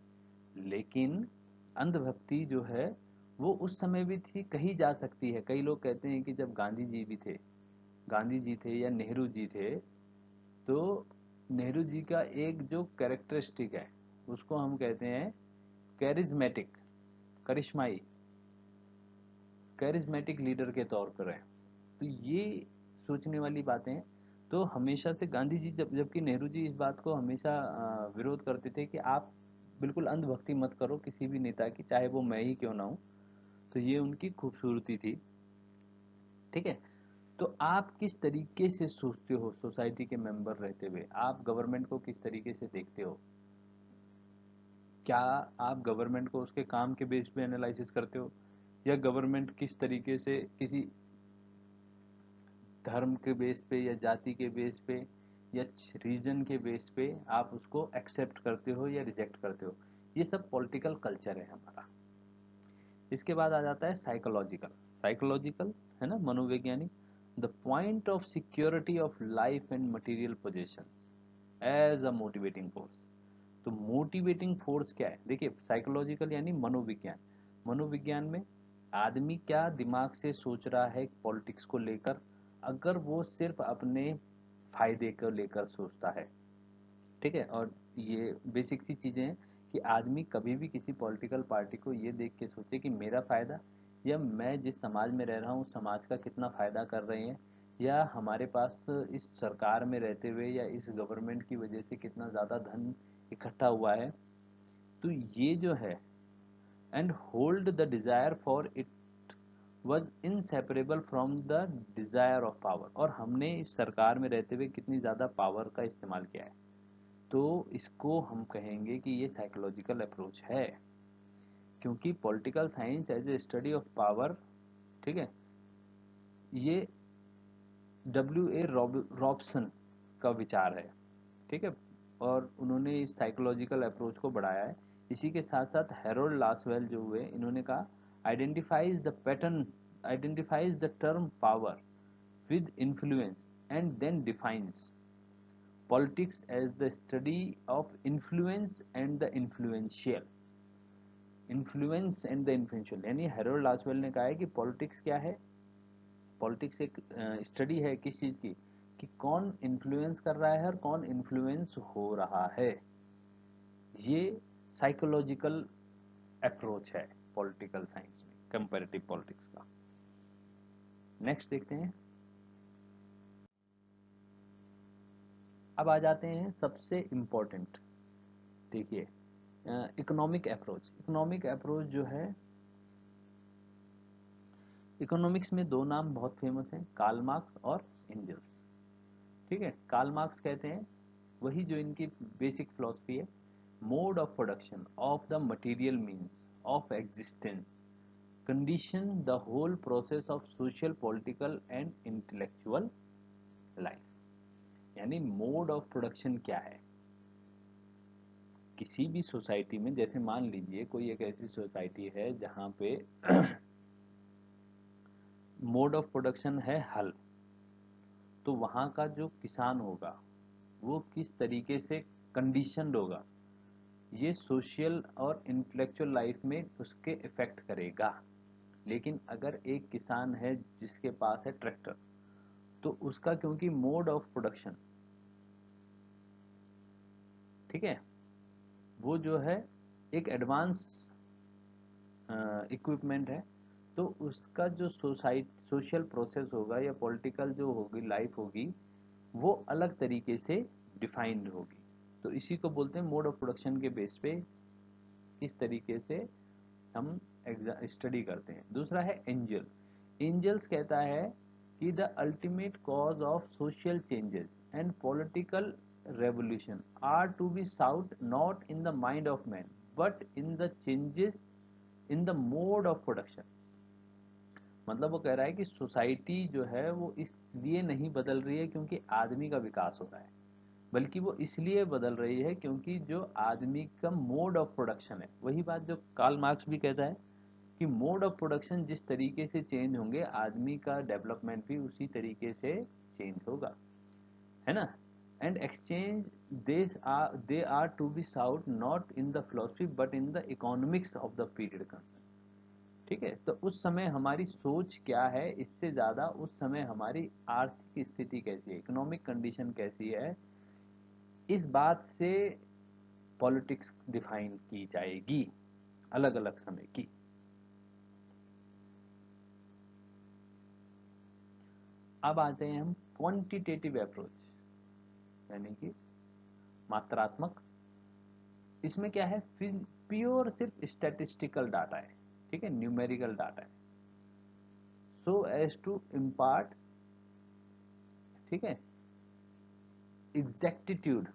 लेकिन अंधभक्ति जो है वो उस समय भी थी, कही जा सकती है। कई लोग कहते हैं कि जब गांधी जी भी थे, गांधी जी थे या नेहरू जी थे, तो नेहरू जी का एक जो कैरेक्टरिस्टिक है उसको हम कहते हैं कैरिज्मेटिक, करिश्माई, कैरिज्मेटिक लीडर के तौर पर है। तो ये सोचने वाली बातें हैं। तो हमेशा से गांधी जी, जबकि नेहरू जी इस बात को हमेशा विरोध करते थे कि आप बिल्कुल अंधभक्ति मत करो किसी भी नेता की, चाहे वो मैं ही क्यों ना हूँ। तो ये उनकी खूबसूरती थी। ठीक है। तो आप किस तरीके से सोचते हो सोसाइटी के मेंबर रहते हुए, आप गवर्नमेंट को किस तरीके से देखते हो? क्या आप गवर्नमेंट को उसके काम के बेस पे एनालिसिस करते हो, या गवर्नमेंट किस तरीके से किसी धर्म के बेस पे या जाति के बेस पे या रीजन के बेस पे आप उसको एक्सेप्ट करते हो या रिजेक्ट करते हो? ये सब पॉलिटिकल कल्चर है हमारा। इसके बाद आ जाता है साइकोलॉजिकल। साइकोलॉजिकल है ना, मनोवैज्ञानिक। The point of security of life and material possessions as a motivating force. तो मोटिवेटिंग फोर्स क्या है? देखिए, साइकोलॉजिकल यानी मनोविज्ञान। मनोविज्ञान में आदमी क्या दिमाग से सोच रहा है पॉलिटिक्स को लेकर, अगर वो सिर्फ अपने फायदे को लेकर सोचता है। ठीक है। और ये बेसिक सी चीज़ें हैं कि आदमी कभी भी किसी पॉलिटिकल पार्टी को ये देख के सोचे कि मेरा फ़ायदा, या मैं जिस समाज में रह रहा हूँ समाज का कितना फ़ायदा कर रहे हैं, या हमारे पास इस सरकार में रहते हुए या इस गवर्नमेंट की वजह से कितना ज़्यादा धन इकट्ठा हुआ है। तो ये जो है, and hold the desire for it was inseparable from the desire of power. और हमने इस सरकार में रहते हुए कितनी ज़्यादा पावर का इस्तेमाल किया है। तो इसको हम कहेंगे कि ये साइकोलॉजिकल अप्रोच है, क्योंकि political science as a study of power, ठीक है, ये डब्ल्यू ए रॉबसन का विचार है। ठीक है। और उन्होंने इस साइकोलॉजिकल अप्रोच को बढ़ाया है। इसी के साथ साथ हैरोल्ड लासवेल जो हुए, इन्होंने कहा identifies the pattern, identifies the term power with influence and then defines politics as the study of influence and the influential। Influence and the influential, यानी हैरोल्ड लासवेल ने कहा है कि पॉलिटिक्स क्या है? पॉलिटिक्स एक स्टडी है किस चीज़ की, कि कौन इन्फ्लुएंस कर रहा है और कौन इन्फ्लुएंस हो रहा है। ये साइकोलॉजिकल अप्रोच है पॉलिटिकल साइंस में, कंपैरेटिव पॉलिटिक्स का। नेक्स्ट देखते हैं। अब आ जाते हैं सबसे इम्पोर्टेंट। देखिए, इकोनॉमिक अप्रोच। इकोनॉमिक अप्रोच जो है, इकोनॉमिक्स में दो नाम बहुत फेमस हैं, कार्ल मार्क्स और एंजल्स। ठीक है। कार्ल मार्क्स कहते हैं, वही जो इनकी बेसिक फिलॉसफी है, mode of production of the material means of existence condition the whole process of social political and intellectual life. यानी मोड ऑफ प्रोडक्शन क्या है किसी भी सोसाइटी में। जैसे मान लीजिए कोई एक ऐसी सोसाइटी है जहाँ पे मोड ऑफ प्रोडक्शन है हल, तो वहाँ का जो किसान होगा वो किस तरीके से कंडीशनड होगा, ये सोशल और इंटेलेक्चुअल लाइफ में उसके इफेक्ट करेगा। लेकिन अगर एक किसान है जिसके पास है ट्रैक्टर, तो उसका क्योंकि मोड ऑफ प्रोडक्शन, ठीक है, वो जो है एक एडवांस इक्विपमेंट है, तो उसका जो सोशल प्रोसेस होगा या पॉलिटिकल जो होगी लाइफ होगी, वो अलग तरीके से डिफाइंड होगी। तो इसी को बोलते हैं मोड ऑफ प्रोडक्शन के बेस पे इस तरीके से हम स्टडी करते हैं। दूसरा है एंजल। एंजल्स कहता है कि the ultimate cause of social changes and political revolution are to be sought not in the mind of man but in the changes in the mode of production. मतलब वो कह रहा है कि सोसाइटी जो है वो इसलिए नहीं बदल रही है क्योंकि आदमी का विकास हो रहा है, बल्कि वो इसलिए बदल रही है क्योंकि जो आदमी का मोड ऑफ प्रोडक्शन है, वही बात जो कार्ल मार्क्स भी कहता है कि मोड ऑफ प्रोडक्शन जिस तरीके से चेंज होंगे, आदमी का डेवलपमेंट भी उसी तरीके से चेंज होगा, है ना। And exchange they are to be sought not in the philosophy but in the economics of the period concern. ठीक है। तो उस समय हमारी सोच क्या है, इससे ज़्यादा उस समय हमारी आर्थिक स्थिति कैसी है, इकोनॉमिक कंडीशन कैसी है, इस बात से पॉलिटिक्स डिफाइन की जाएगी अलग अलग समय की। अब आते हैं हम क्वांटिटेटिव अप्रोच, यानी कि मात्रात्मक। इसमें क्या है, प्योर सिर्फ स्टैटिस्टिकल डाटा है, ठीक है, न्यूमेरिकल डाटा है, सो एज टू इम्पार्ट, ठीक है, exactitude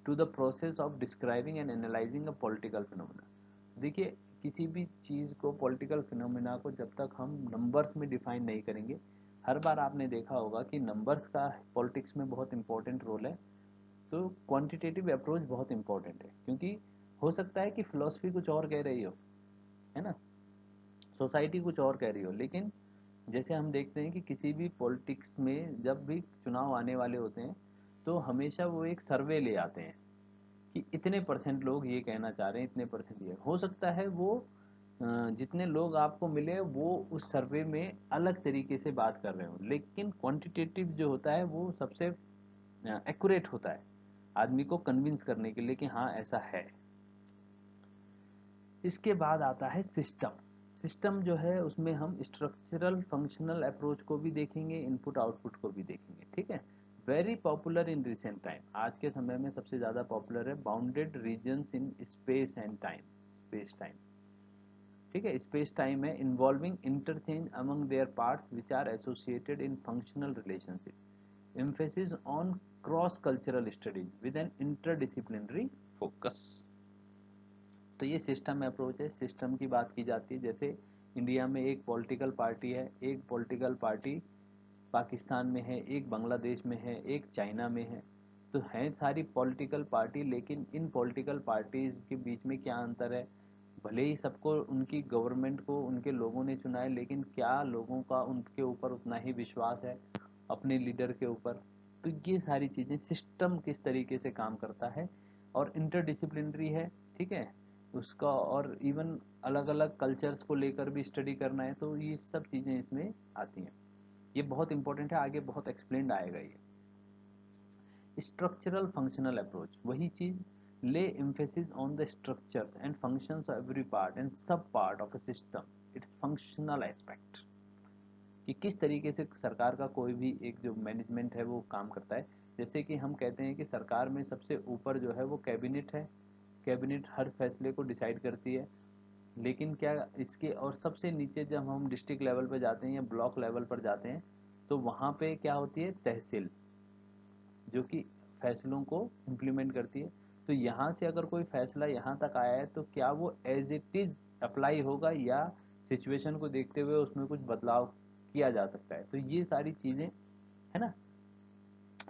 to the process of describing and analysing a political phenomena. देखिए, किसी भी चीज़ को, पॉलिटिकल फिनोमेना को जब तक हम नंबर्स में डिफाइन नहीं करेंगे, हर बार आपने देखा होगा कि नंबर्स का पॉलिटिक्स में बहुत इंपॉर्टेंट रोल है, तो क्वांटिटेटिव अप्रोच बहुत इंपॉर्टेंट है, क्योंकि हो सकता है कि फिलॉसफी कुछ और कह रही हो, है ना, सोसाइटी कुछ और कह रही हो, लेकिन जैसे हम देखते हैं कि किसी भी पॉलिटिक्स में जब भी चुनाव आने वाले होते हैं, तो हमेशा वो एक सर्वे ले आते हैं कि इतने परसेंट लोग ये कहना चाह रहे हैं, इतने परसेंट ये हो सकता है वो जितने लोग आपको मिले वो उस सर्वे में अलग तरीके से बात कर रहे हो, लेकिन क्वांटिटेटिव जो होता है वो सबसे एक्यूरेट होता है आदमी को कन्विंस करने के लिए कि हाँ ऐसा है। इसके बाद आता है सिस्टम। सिस्टम जो है उसमें हम स्ट्रक्चरल फंक्शनल अप्रोच को भी देखेंगे, इनपुट आउटपुट को भी देखेंगे, ठीक है। Very popular in recent time, आज के समय में सबसे ज़्यादा पॉपुलर है bounded regions in space and time, space time, ठीक है। स्पेस टाइम है involving interchange among their parts which are associated in functional relationship, emphasis on cross cultural studies with an interdisciplinary focus. तो ये system approach है, system की बात की जाती है। जैसे इंडिया में एक पॉलिटिकल पार्टी है, एक पॉलिटिकल पार्टी पाकिस्तान में है, एक बांग्लादेश में है, एक चाइना में है, तो हैं सारी पॉलिटिकल पार्टी, लेकिन इन पॉलिटिकल पार्टीज के बीच में क्या अंतर है, भले ही सबको उनकी गवर्नमेंट को उनके लोगों ने चुना है, लेकिन क्या लोगों का उनके ऊपर उतना ही विश्वास है अपने लीडर के ऊपर। तो ये सारी चीज़ें, सिस्टम किस तरीके से काम करता है, और इंटरडिसिप्लिनरी है, ठीक है, उसका और इवन अलग अलग कल्चर्स को लेकर भी स्टडी करना है, तो ये सब चीज़ें इसमें आती हैं। ये बहुत इंपॉर्टेंट है, आगे बहुत एक्सप्लेन्ड आएगा ये। स्ट्रक्चरल फंक्शनल अप्रोच, वही चीज़, lay emphasis on the structures and functions of every part and sub part of a system, its functional aspect, कि किस तरीके से सरकार का कोई भी एक जो मैनेजमेंट है वो काम करता है। जैसे कि हम कहते हैं कि सरकार में सबसे ऊपर जो है वो कैबिनेट है, कैबिनेट हर फैसले को डिसाइड करती है, लेकिन क्या इसके और सबसे नीचे जब हम डिस्ट्रिक्ट लेवल पर जाते हैं या ब्लॉक लेवल पर जाते हैं, तो वहाँ पे क्या होती है, तहसील, जो कि फैसलों को इम्प्लीमेंट करती है। तो यहाँ से अगर कोई फैसला यहाँ तक आया है, तो क्या वो एज इट इज़ अप्लाई होगा, या सिचुएशन को देखते हुए उसमें कुछ बदलाव किया जा सकता है। तो ये सारी चीज़ें, है ना,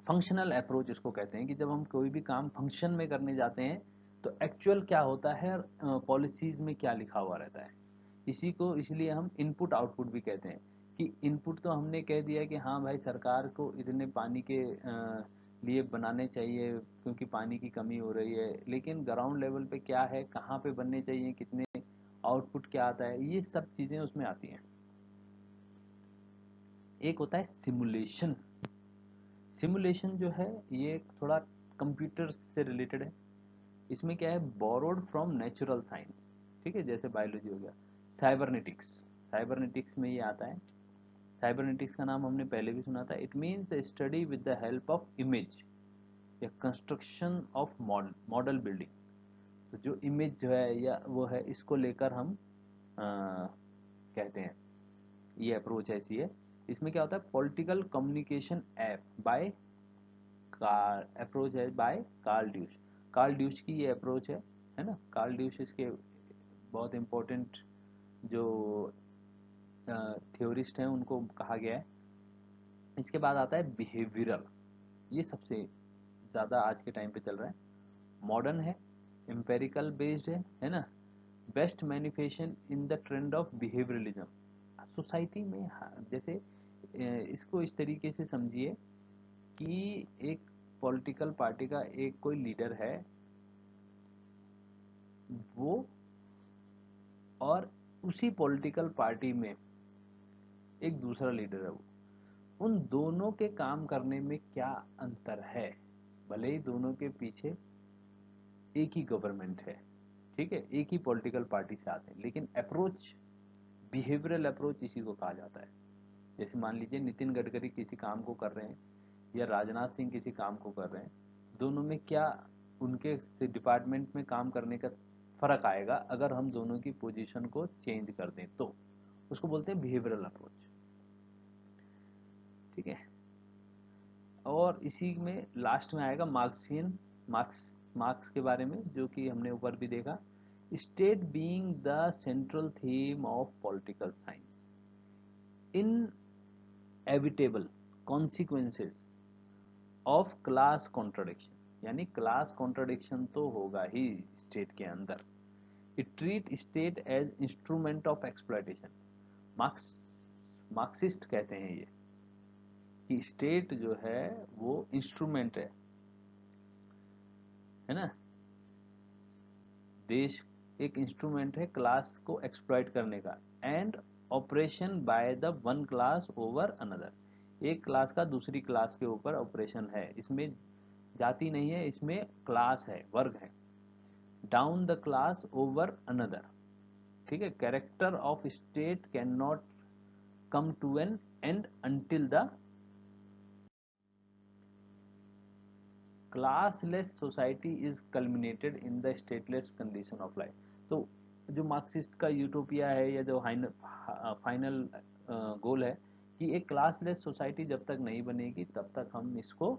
फंक्शनल अप्रोच इसको कहते हैं, कि जब हम कोई भी काम फंक्शन में करने जाते हैं, तो एक्चुअल क्या होता है, पॉलिसीज़ में क्या लिखा हुआ रहता है। इसी को इसलिए हम इनपुट आउटपुट भी कहते हैं, कि इनपुट तो हमने कह दिया कि हाँ भाई सरकार को इतने पानी के लिए बनाने चाहिए क्योंकि पानी की कमी हो रही है, लेकिन ग्राउंड लेवल पे क्या है, कहाँ पे बनने चाहिए, कितने, आउटपुट क्या आता है, ये सब चीज़ें उसमें आती हैं। एक होता है सिमुलेशन। सिमुलेशन जो है ये थोड़ा कंप्यूटर से रिलेटेड है। इसमें क्या है, बोरोड फ्रॉम नेचुरल साइंस, ठीक है, जैसे बायोलॉजी हो गया। साइबरनेटिक्स, साइबरनेटिक्स में ये आता है। साइबरनेटिक्स का नाम हमने पहले भी सुना था। It means study with the help of image या कंस्ट्रक्शन ऑफ मॉडल बिल्डिंग। तो जो इमेज जो है या वो है, इसको लेकर हम कहते हैं, ये अप्रोच ऐसी है। इसमें क्या होता है, political communication app by car approach है by Karl Deutsch. Karl Deutsch की ये अप्रोच है ना, कार्ल ड्यूश इसके बहुत इम्पोर्टेंट जो थ्योरिस्ट हैं उनको कहा गया है। इसके बाद आता है बिहेवियरल, ये सबसे ज़्यादा आज के टाइम पे चल रहा है, मॉडर्न है, एम्पेरिकल बेस्ड है ना, best manifestation in the trend of behaviourism society में। जैसे इसको इस तरीके से समझिए कि एक पॉलिटिकल पार्टी का एक कोई लीडर है, वो और उसी पॉलिटिकल पार्टी में एक दूसरा लीडर है वो, उन दोनों के काम करने में क्या अंतर है? भले ही दोनों के पीछे एक ही गवर्नमेंट है, ठीक है, एक ही पॉलिटिकल पार्टी से आते हैं, लेकिन अप्रोच, बिहेवियरल अप्रोच इसी को कहा जाता है। जैसे मान लीजिए नितिन गडकरी किसी काम को कर रहे हैं या राजनाथ सिंह किसी काम को कर रहे हैं, दोनों में क्या उनके डिपार्टमेंट में काम करने का फर्क आएगा अगर हम दोनों की पोजीशन को चेंज कर दें, तो उसको बोलते हैं बिहेवियरल अप्रोच, ठीक है। और इसी में लास्ट में आएगा मार्क्सियन, मार्क्स के बारे में, जो कि हमने ऊपर भी देखा, state being the central theme of political science, inevitable consequences of class contradiction, यानी क्लास कॉन्ट्रडिक्शन तो होगा ही स्टेट के अंदर। It treat state as instrument of exploitation, Marxist कहते हैं ये कि स्टेट जो है वो इंस्ट्रूमेंट है ना, देश एक इंस्ट्रूमेंट है क्लास को एक्सप्लॉइट करने का, and operation by the one class over another, एक क्लास का दूसरी क्लास के ऊपर ऑपरेशन है, इसमें जाति नहीं है, इसमें क्लास है, वर्ग है, down the class over another, ठीक है। Character of state can not come to an end until the classless society is culminated in the stateless condition of life. तो जो मार्क्सिस्ट का यूटोपिया है या जो फाइनल गोल है कि एक क्लासलेस सोसाइटी जब तक नहीं बनेगी तब तक हम इसको,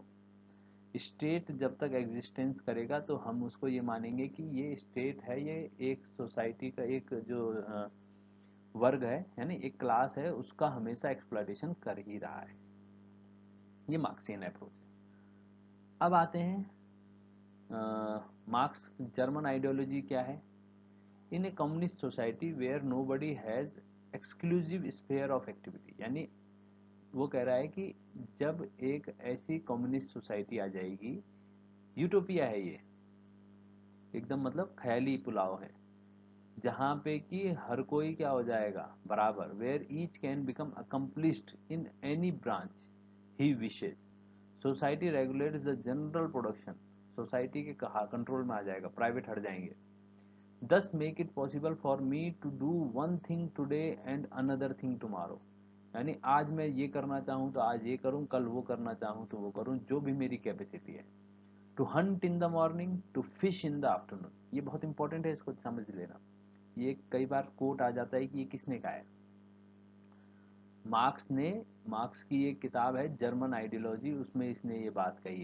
स्टेट जब तक एग्जिस्टेंस करेगा तो हम उसको ये मानेंगे कि ये स्टेट है, ये एक सोसाइटी का एक जो वर्ग है, यानी एक क्लास है, उसका हमेशा एक्सप्लॉयटेशन कर ही रहा है। ये मार्क्सियन अप्रोच है। अब आते हैं मार्क्स जर्मन आइडियोलॉजी क्या है। In a communist society where nobody has exclusive sphere of activity, यानी वो कह रहा है कि जब एक ऐसी कम्युनिस्ट सोसाइटी आ जाएगी, यूटोपिया है ये, एकदम मतलब ख्याली पुलाव है, जहाँ पे कि हर कोई क्या हो जाएगा बराबर, where each can become accomplished in any branch he wishes, society regulates the general production, society के कहा कंट्रोल में आ जाएगा, प्राइवेट हट जाएंगे, thus make it possible for me to do one thing today and another thing tomorrow, यानी आज मैं ये करना चाहूँ तो आज ये करूँ, कल वो करना चाहूँ तो वो करूँ, जो भी मेरी कैपेसिटी है। To hunt in the morning, to fish in the afternoon, ये बहुत इंपॉर्टेंट है, इसको समझ लेना। ये कई बार कोट आ जाता है कि ये किसने कहा है, मार्क्स ने, मार्क्स की एक किताब है जर्मन आइडियोलॉजी, उसमें इसने ये बात कही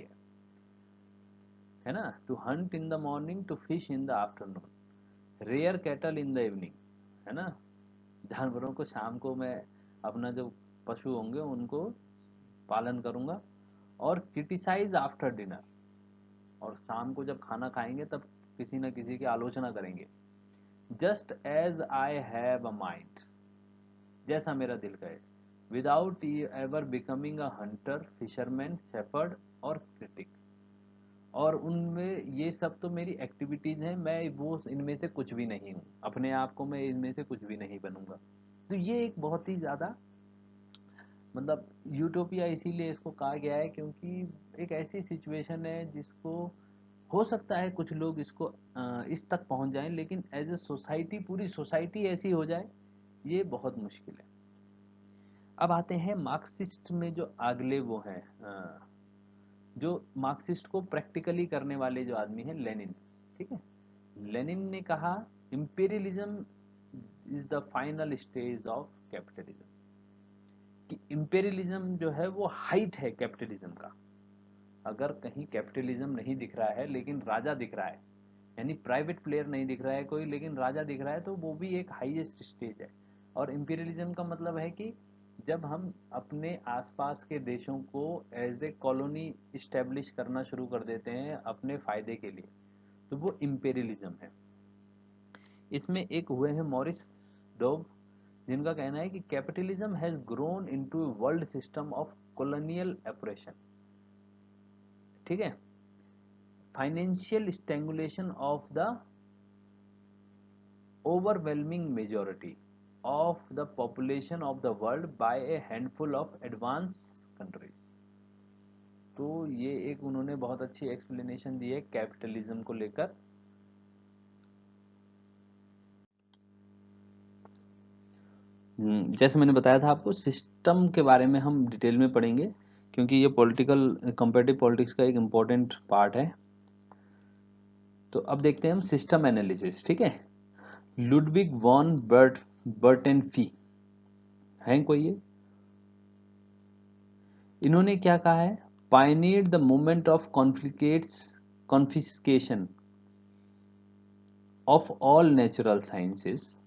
है ना। To hunt in the morning, to fish in the afternoon, rear cattle in the evening, है ना, जानवरों को शाम को मैं अपना जो पशु होंगे उनको पालन करूंगा, और क्रिटिसाइज आफ्टर डिनर, और शाम को जब खाना खाएंगे तब किसी न किसी की आलोचना करेंगे, just as I have a mind, जैसा मेरा दिल कहे, without ever becoming a hunter, fisherman, shepherd और क्रिटिक, और उनमें ये सब तो मेरी एक्टिविटीज हैं, मैं वो इनमें से कुछ भी नहीं हूँ, अपने आप को मैं इनमें से कुछ भी नहीं बनूंगा। तो ये एक बहुत ही ज़्यादा मतलब यूटोपिया इसीलिए इसको कहा गया है क्योंकि एक ऐसी सिचुएशन है जिसको हो सकता है कुछ लोग इसको इस तक पहुंच जाएं, लेकिन एज ए सोसाइटी पूरी सोसाइटी ऐसी हो जाए, ये बहुत मुश्किल है। अब आते हैं मार्क्सिस्ट में जो अगले वो हैं, जो मार्क्सिस्ट को प्रैक्टिकली करने वाले जो आदमी हैं, लेनिन, ठीक है। लेनिन ने कहा imperialism is the final stage of capitalism, कि इंपीरियलिज्म जो है वो हाइट है कैपिटलिज्म का। अगर कहीं कैपिटलिज्म नहीं दिख रहा है लेकिन राजा दिख रहा है, यानी प्राइवेट प्लेयर नहीं दिख रहा है कोई लेकिन राजा दिख रहा है, तो वो भी एक हाईएस्ट स्टेज है। और इंपीरियलिज्म का मतलब है कि जब हम अपने आसपास के देशों को एज ए कॉलोनी इस्टेब्लिश करना शुरू कर देते हैं अपने फायदे के लिए, तो वो इंपीरियलिज्म है। इसमें एक हुए हैं मॉरिस डोव, जिनका कहना है कि capitalism has grown into world system of colonial operation, ठीक है, financial strangulation of the overwhelming majority, of the population of the world by A handful of advance countries. तो ये एक उन्होंने बहुत अच्छी एक्सप्लेनेशन दी है कैपिटलिज्म को लेकर। जैसे मैंने बताया था आपको, सिस्टम के बारे में हम डिटेल में पढ़ेंगे क्योंकि ये पॉलिटिकल कंपैरेटिव पॉलिटिक्स का एक इम्पोर्टेंट पार्ट है। तो अब देखते हैं हम सिस्टम एनालिसिस, ठीक है। लुडविग वॉन बर्टेनफी हैं कोई ये, इन्होंने क्या कहा है, pioneered the movement of confiscation of all natural sciences.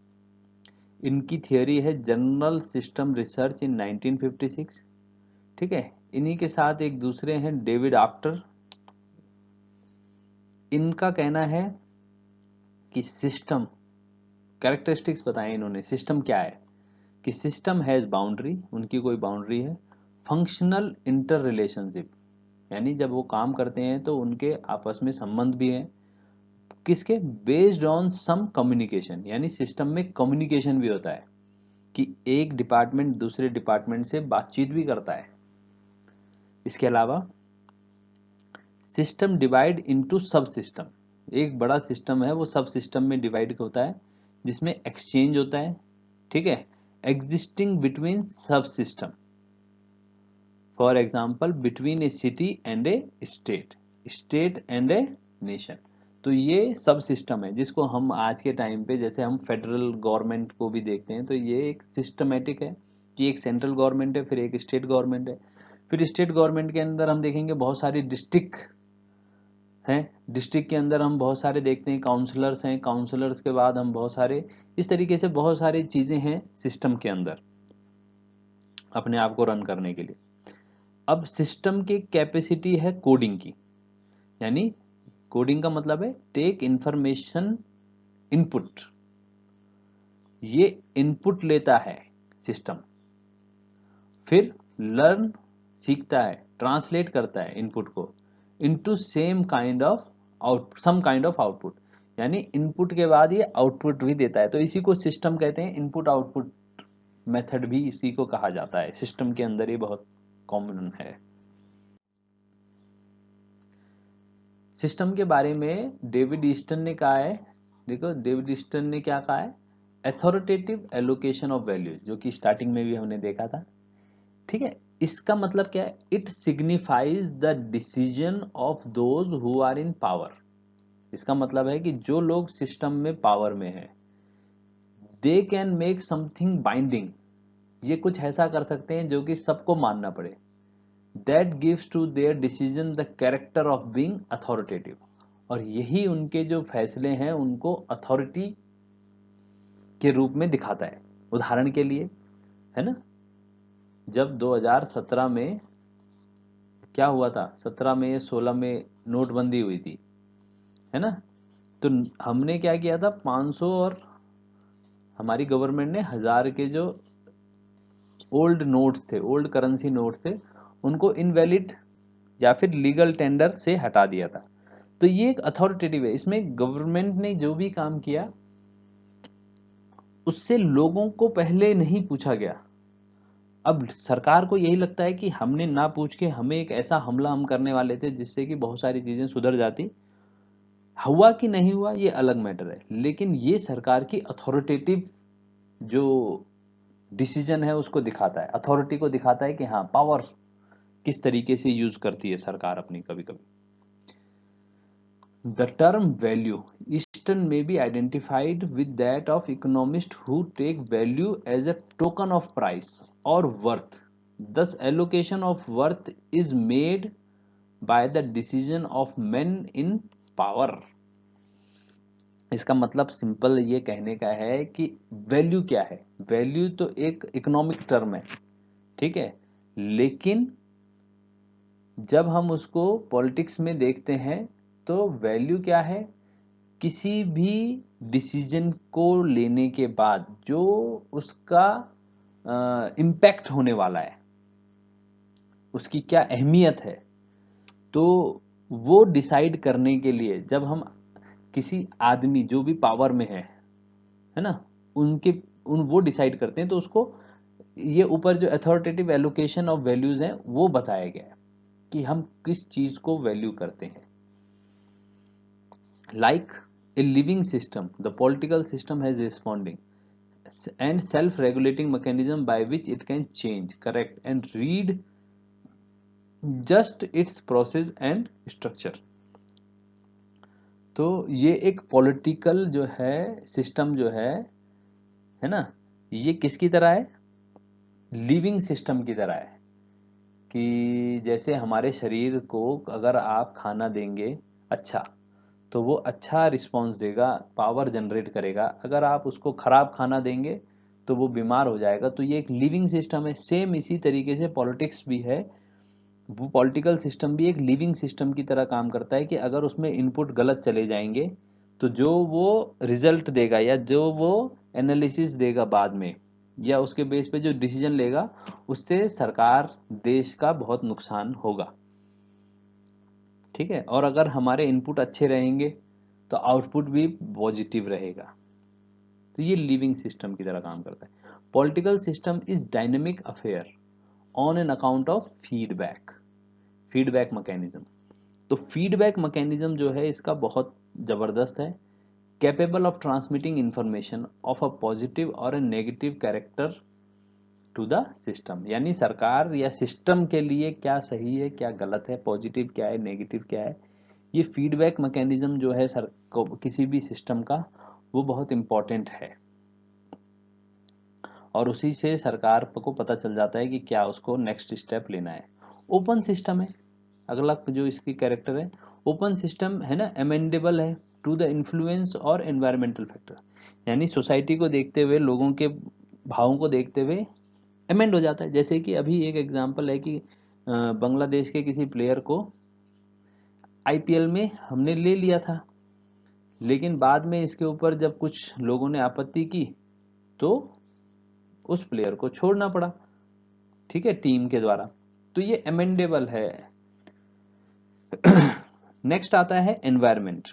इनकी थियोरी है जनरल सिस्टम रिसर्च इन 1956, ठीक है। इन्हीं के साथ एक दूसरे हैं डेविड आफ्टर। इनका कहना है कि सिस्टम कैरेक्टरिस्टिक्स बताएं इन्होंने, सिस्टम क्या है, कि सिस्टम हैज बाउंड्री, उनकी कोई बाउंड्री है। फंक्शनल इंटर रिलेशनशिप, यानी जब वो काम करते हैं तो उनके आपस में संबंध भी हैं। किसके, बेस्ड ऑन सम कम्युनिकेशन, यानी सिस्टम में कम्युनिकेशन भी होता है कि एक डिपार्टमेंट दूसरे डिपार्टमेंट से बातचीत भी करता है। इसके अलावा सिस्टम डिवाइड इनटू सब सिस्टम, एक बड़ा सिस्टम है वो सब सिस्टम में डिवाइड होता है जिसमें एक्सचेंज होता है, ठीक है, एग्जिस्टिंग बिटवीन सब system. For example between A city and A state, state and a nation. तो ये सब सिस्टम है जिसको हम आज के टाइम पे, जैसे हम फेडरल गवर्नमेंट को भी देखते हैं, तो ये एक सिस्टमेटिक है कि एक सेंट्रल गवर्नमेंट है, फिर एक स्टेट गवर्नमेंट है, फिर स्टेट गवर्नमेंट के अंदर हम देखेंगे बहुत सारी डिस्ट्रिक्ट हैं, डिस्ट्रिक्ट के अंदर हम बहुत सारे देखते हैं काउंसलर्स हैं, काउंसलर्स के बाद हम बहुत सारे, इस तरीके से बहुत सारी चीज़ें हैं सिस्टम के अंदर अपने आप को रन करने के लिए। अब सिस्टम की कैपेसिटी है कोडिंग की, यानी कोडिंग का मतलब है टेक इंफॉर्मेशन इनपुट, ये इनपुट लेता है सिस्टम, फिर लर्न सीखता है, ट्रांसलेट करता है इनपुट को into same kind of out some kind of output, यानी इनपुट के बाद ये आउटपुट भी देता है। तो इसी को सिस्टम कहते हैं, इनपुट आउटपुट मेथड भी इसी को कहा जाता है, सिस्टम के अंदर ये बहुत कॉमन है। सिस्टम के बारे में डेविड ईस्टन ने कहा है, देखो डेविड ईस्टन ने क्या कहा है, अथॉरिटेटिव एलोकेशन ऑफ वैल्यूज, जो कि स्टार्टिंग में भी हमने देखा था, ठीक है। इसका मतलब क्या है, it signifies the decision of those who are in power. इसका मतलब है कि जो लोग सिस्टम में पावर में है, they can make something binding, ये कुछ ऐसा कर सकते हैं जो कि सबको मानना पड़े। That gives to their decision the character of being authoritative, और यही उनके जो फैसले हैं उनको अथॉरिटी के रूप में दिखाता है। उदाहरण के लिए, है ना, जब 2017 में क्या हुआ था, 17 में या 16 में नोटबंदी हुई थी, है ना, तो हमने क्या किया था, 500 और हमारी गवर्नमेंट ने 1000 के जो ओल्ड नोट्स थे, ओल्ड करेंसी नोट्स थे, उनको इनवैलिड या फिर लीगल टेंडर से हटा दिया था। तो ये एक अथॉरिटेटिव है, इसमें गवर्नमेंट ने जो भी काम किया उससे लोगों को पहले नहीं पूछा गया। अब सरकार को यही लगता है कि हमने ना पूछ के हमें एक ऐसा हमला हम करने वाले थे जिससे कि बहुत सारी चीजें सुधर जाती। हुआ कि नहीं हुआ ये अलग मैटर है, लेकिन ये सरकार की अथॉरिटेटिव जो डिसीजन है उसको दिखाता है, अथॉरिटी को दिखाता है कि हाँ पावर किस तरीके से यूज करती है सरकार अपनी कभी कभी। The term value Eastern may be identified with that of economists who take value as a token of price or worth. Thus, allocation of worth is made by the decision of men in power. इसका मतलब simple ये कहने का है कि value क्या है, value तो एक इकोनॉमिक टर्म है, ठीक है, लेकिन जब हम उसको पॉलिटिक्स में देखते हैं तो वैल्यू क्या है, किसी भी डिसीजन को लेने के बाद जो उसका इम्पैक्ट होने वाला है, उसकी क्या अहमियत है, तो वो डिसाइड करने के लिए जब हम किसी आदमी जो भी पावर में है ना, उनके वो डिसाइड करते हैं। तो उसको ये ऊपर जो अथॉरिटेटिव एलोकेशन ऑफ वैल्यूज है वो बताया गया है कि हम किस चीज को वैल्यू करते हैं। Like a living system the political system has responding and self-regulating mechanism by which it can change, correct and read just its process and structure। तो ये एक पॉलिटिकल जो है सिस्टम जो है ना, ये किसकी तरह है, लिविंग सिस्टम की तरह है। कि जैसे हमारे शरीर को अगर आप खाना देंगे अच्छा, तो वो अच्छा रिस्पॉन्स देगा, पावर जनरेट करेगा। अगर आप उसको खराब खाना देंगे तो वो बीमार हो जाएगा। तो ये एक लिविंग सिस्टम है। सेम इसी तरीके से पॉलिटिक्स भी है, वो पॉलिटिकल सिस्टम भी एक लिविंग सिस्टम की तरह काम करता है कि अगर उसमें इनपुट गलत चले जाएंगे तो जो वो रिजल्ट देगा या जो वो एनालिसिस देगा बाद में या उसके बेस पे जो डिसीजन लेगा, उससे सरकार देश का बहुत नुकसान होगा। ठीक है, और अगर हमारे इनपुट अच्छे रहेंगे तो आउटपुट भी पॉजिटिव रहेगा। तो ये लिविंग सिस्टम की तरह काम करता है। Political system is dynamic affair on an account of feedback mechanism. तो फीडबैक मैकेनिज्म जो है इसका बहुत ज़बरदस्त है। Capable of transmitting information of a positive और a negative character to the system. यानी सरकार या सिस्टम के लिए क्या सही है क्या गलत है, पॉजिटिव क्या है नेगेटिव क्या है, ये फीडबैक मैकेनिज्म जो है सर को किसी भी सिस्टम का, वो बहुत इम्पोर्टेंट है। और उसी से सरकार को पता चल जाता है कि क्या उसको नेक्स्ट स्टेप लेना है। ओपन सिस्टम है अगला जो इसकी कैरेक्टर है। ओपन सिस्टम है ना, अमेंडेबल है टू द इन्फ्लुएंस और एनवायरमेंटल फैक्टर। यानी सोसाइटी को देखते हुए, लोगों के भावों को देखते हुए अमेंड हो जाता है। जैसे कि अभी एक एग्जांपल है कि बांग्लादेश के किसी प्लेयर को आईपीएल में हमने ले लिया था, लेकिन बाद में इसके ऊपर जब कुछ लोगों ने आपत्ति की तो उस प्लेयर को छोड़ना पड़ा, ठीक है, टीम के द्वारा। तो ये अमेंडेबल है। नेक्स्ट आता है environment,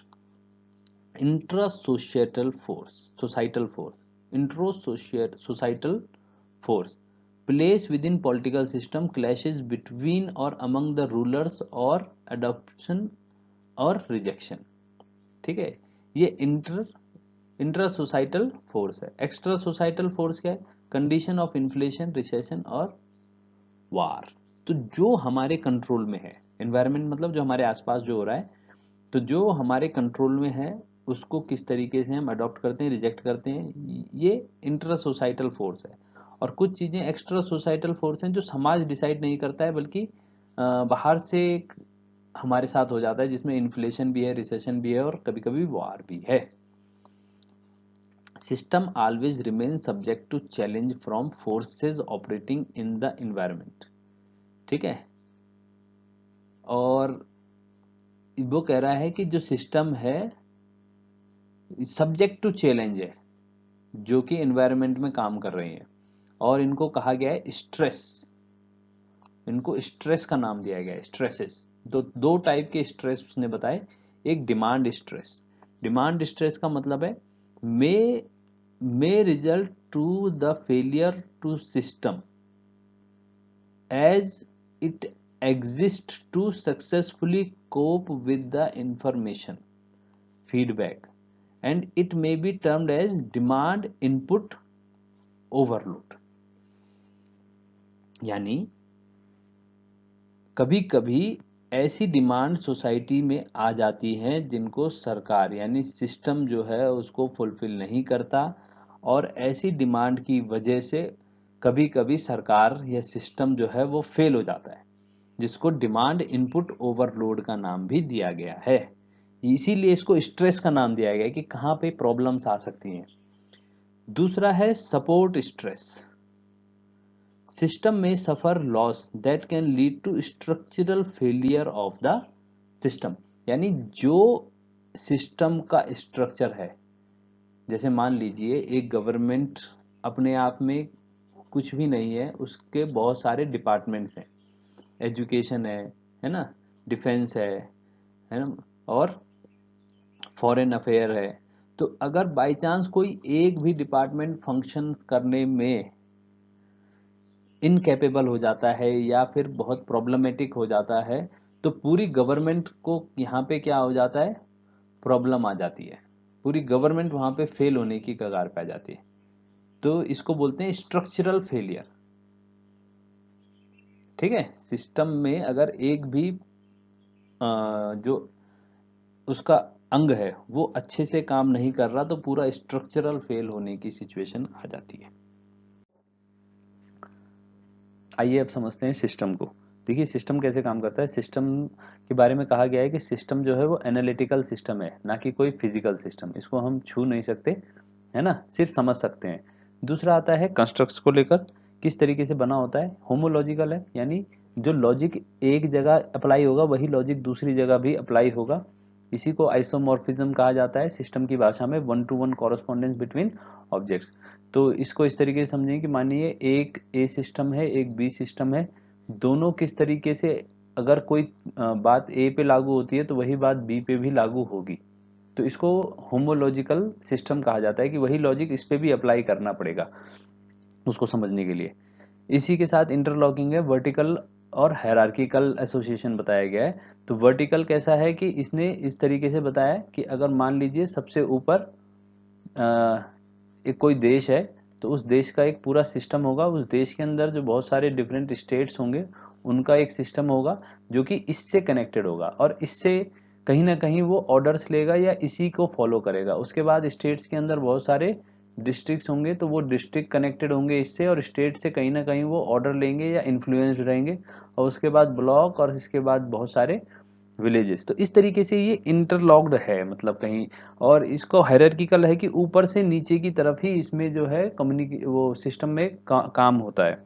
intra societal force societal force place within political system clashes between or among the rulers or adoption और रिजेक्शन। ठीक है, ये इंट्रा सोसाइटल फोर्स है। एक्स्ट्रा सोसाइटल फोर्स क्या है, कंडीशन ऑफ इन्फ्लेशन, रिसेशन और वार। तो जो हमारे कंट्रोल में है, एनवायरनमेंट मतलब जो हमारे आसपास जो हो रहा है, तो जो हमारे कंट्रोल में है उसको किस तरीके से हम अडॉप्ट करते हैं, रिजेक्ट करते हैं, ये इंट्रा सोसाइटल फोर्स है। और कुछ चीज़ें एक्स्ट्रा सोसाइटल फोर्स हैं जो समाज डिसाइड नहीं करता है, बल्कि बाहर से हमारे साथ हो जाता है, जिसमें इन्फ्लेशन भी है, रिसेशन भी है और कभी कभी वार भी है। System always remain subject to challenge from forces operating in the environment. ठीक है, और वो कह रहा है कि जो सिस्टम है सब्जेक्ट टू चैलेंज है, जो कि एनवायरनमेंट में काम कर रहे हैं। और इनको कहा गया है स्ट्रेस, इनको स्ट्रेस का नाम दिया गया है, स्ट्रेसेस। दो टाइप के स्ट्रेस उसने बताए। एक डिमांड स्ट्रेस, डिमांड स्ट्रेस का मतलब है may result to the failure to system as it exists to successfully cope with the information feedback, and it may be termed as demand input overload। यानी कभी कभी ऐसी डिमांड सोसाइटी में आ जाती हैं जिनको सरकार यानी सिस्टम जो है उसको फुलफिल नहीं करता, और ऐसी डिमांड की वजह से कभी कभी सरकार या सिस्टम जो है वो फेल हो जाता है, जिसको डिमांड इनपुट ओवरलोड का नाम भी दिया गया है। इसीलिए इसको स्ट्रेस का नाम दिया गया है कि कहाँ पे प्रॉब्लम्स आ सकती हैं। दूसरा है सपोर्ट स्ट्रेस, सिस्टम में suffer loss that can lead to structural failure of the system. यानी जो सिस्टम का स्ट्रक्चर है, जैसे मान लीजिए एक गवर्नमेंट अपने आप में कुछ भी नहीं है, उसके बहुत सारे डिपार्टमेंट्स हैं, एजुकेशन है ना, डिफेंस है ना, और फॉरेन अफेयर है। तो अगर बाई चांस कोई एक भी डिपार्टमेंट फंक्शंस करने में इनकेपेबल हो जाता है या फिर बहुत प्रॉब्लमेटिक हो जाता है, तो पूरी गवर्नमेंट को यहाँ पे क्या हो जाता है, प्रॉब्लम आ जाती है, पूरी गवर्नमेंट वहाँ पे फेल होने की कगार पे आ जाती है। तो इसको बोलते हैं स्ट्रक्चरल फेलियर। ठीक है, सिस्टम में अगर एक भी जो उसका अंग है वो अच्छे से काम नहीं कर रहा, तो पूरा स्ट्रक्चरल फेल होने की सिचुएशन आ जाती है। आइए अब समझते हैं सिस्टम को। देखिए सिस्टम कैसे काम करता है। सिस्टम के बारे में कहा गया है कि सिस्टम जो है वो एनालिटिकल सिस्टम है, ना कि कोई फिजिकल सिस्टम। इसको हम छू नहीं सकते, है ना, सिर्फ समझ सकते हैं। दूसरा आता है कंस्ट्रक्ट्स को लेकर, किस तरीके से बना होता है। होमोलॉजिकल है, यानी जो लॉजिक एक जगह अप्लाई होगा वही लॉजिक दूसरी जगह भी अप्लाई होगा। इसी को आइसोमॉर्फिज्म कहा जाता है सिस्टम की भाषा में, 1 to 1 कॉरेस्पॉन्डेंस बिटवीन ऑब्जेक्ट्स। तो इसको इस तरीके से समझें कि मानिए एक ए सिस्टम है, एक बी सिस्टम है, दोनों किस तरीके से अगर कोई बात ए पे लागू होती है तो वही बात बी पे भी लागू होगी। तो इसको होमोलॉजिकल सिस्टम कहा जाता है कि वही लॉजिक इस पे भी अप्लाई करना पड़ेगा उसको समझने के लिए। इसी के साथ इंटरलॉकिंग है, वर्टिकल और हायरार्किकल एसोसिएशन बताया गया है। तो वर्टिकल कैसा है कि इसने इस तरीके से बताया कि अगर मान लीजिए सबसे ऊपर एक कोई देश है, तो उस देश का एक पूरा सिस्टम होगा, उस देश के अंदर जो बहुत सारे डिफरेंट स्टेट्स होंगे उनका एक सिस्टम होगा जो कि इससे कनेक्टेड होगा, और इससे कहीं ना कहीं वो ऑर्डर्स लेगा या इसी को फॉलो करेगा। उसके बाद स्टेट्स के अंदर बहुत सारे डिस्ट्रिक्ट्स होंगे, तो वो डिस्ट्रिक्ट कनेक्टेड होंगे इससे, और स्टेट से कहीं ना कहीं वो ऑर्डर लेंगे या इन्फ्लुएंस्ड रहेंगे। और उसके बाद ब्लॉक, और इसके बाद बहुत सारे विलेजेस। तो इस तरीके से ये इंटरलॉक्ड है, मतलब कहीं। और इसको हायरार्किकल है कि ऊपर से नीचे की तरफ ही इसमें जो है वो सिस्टम में काम होता है।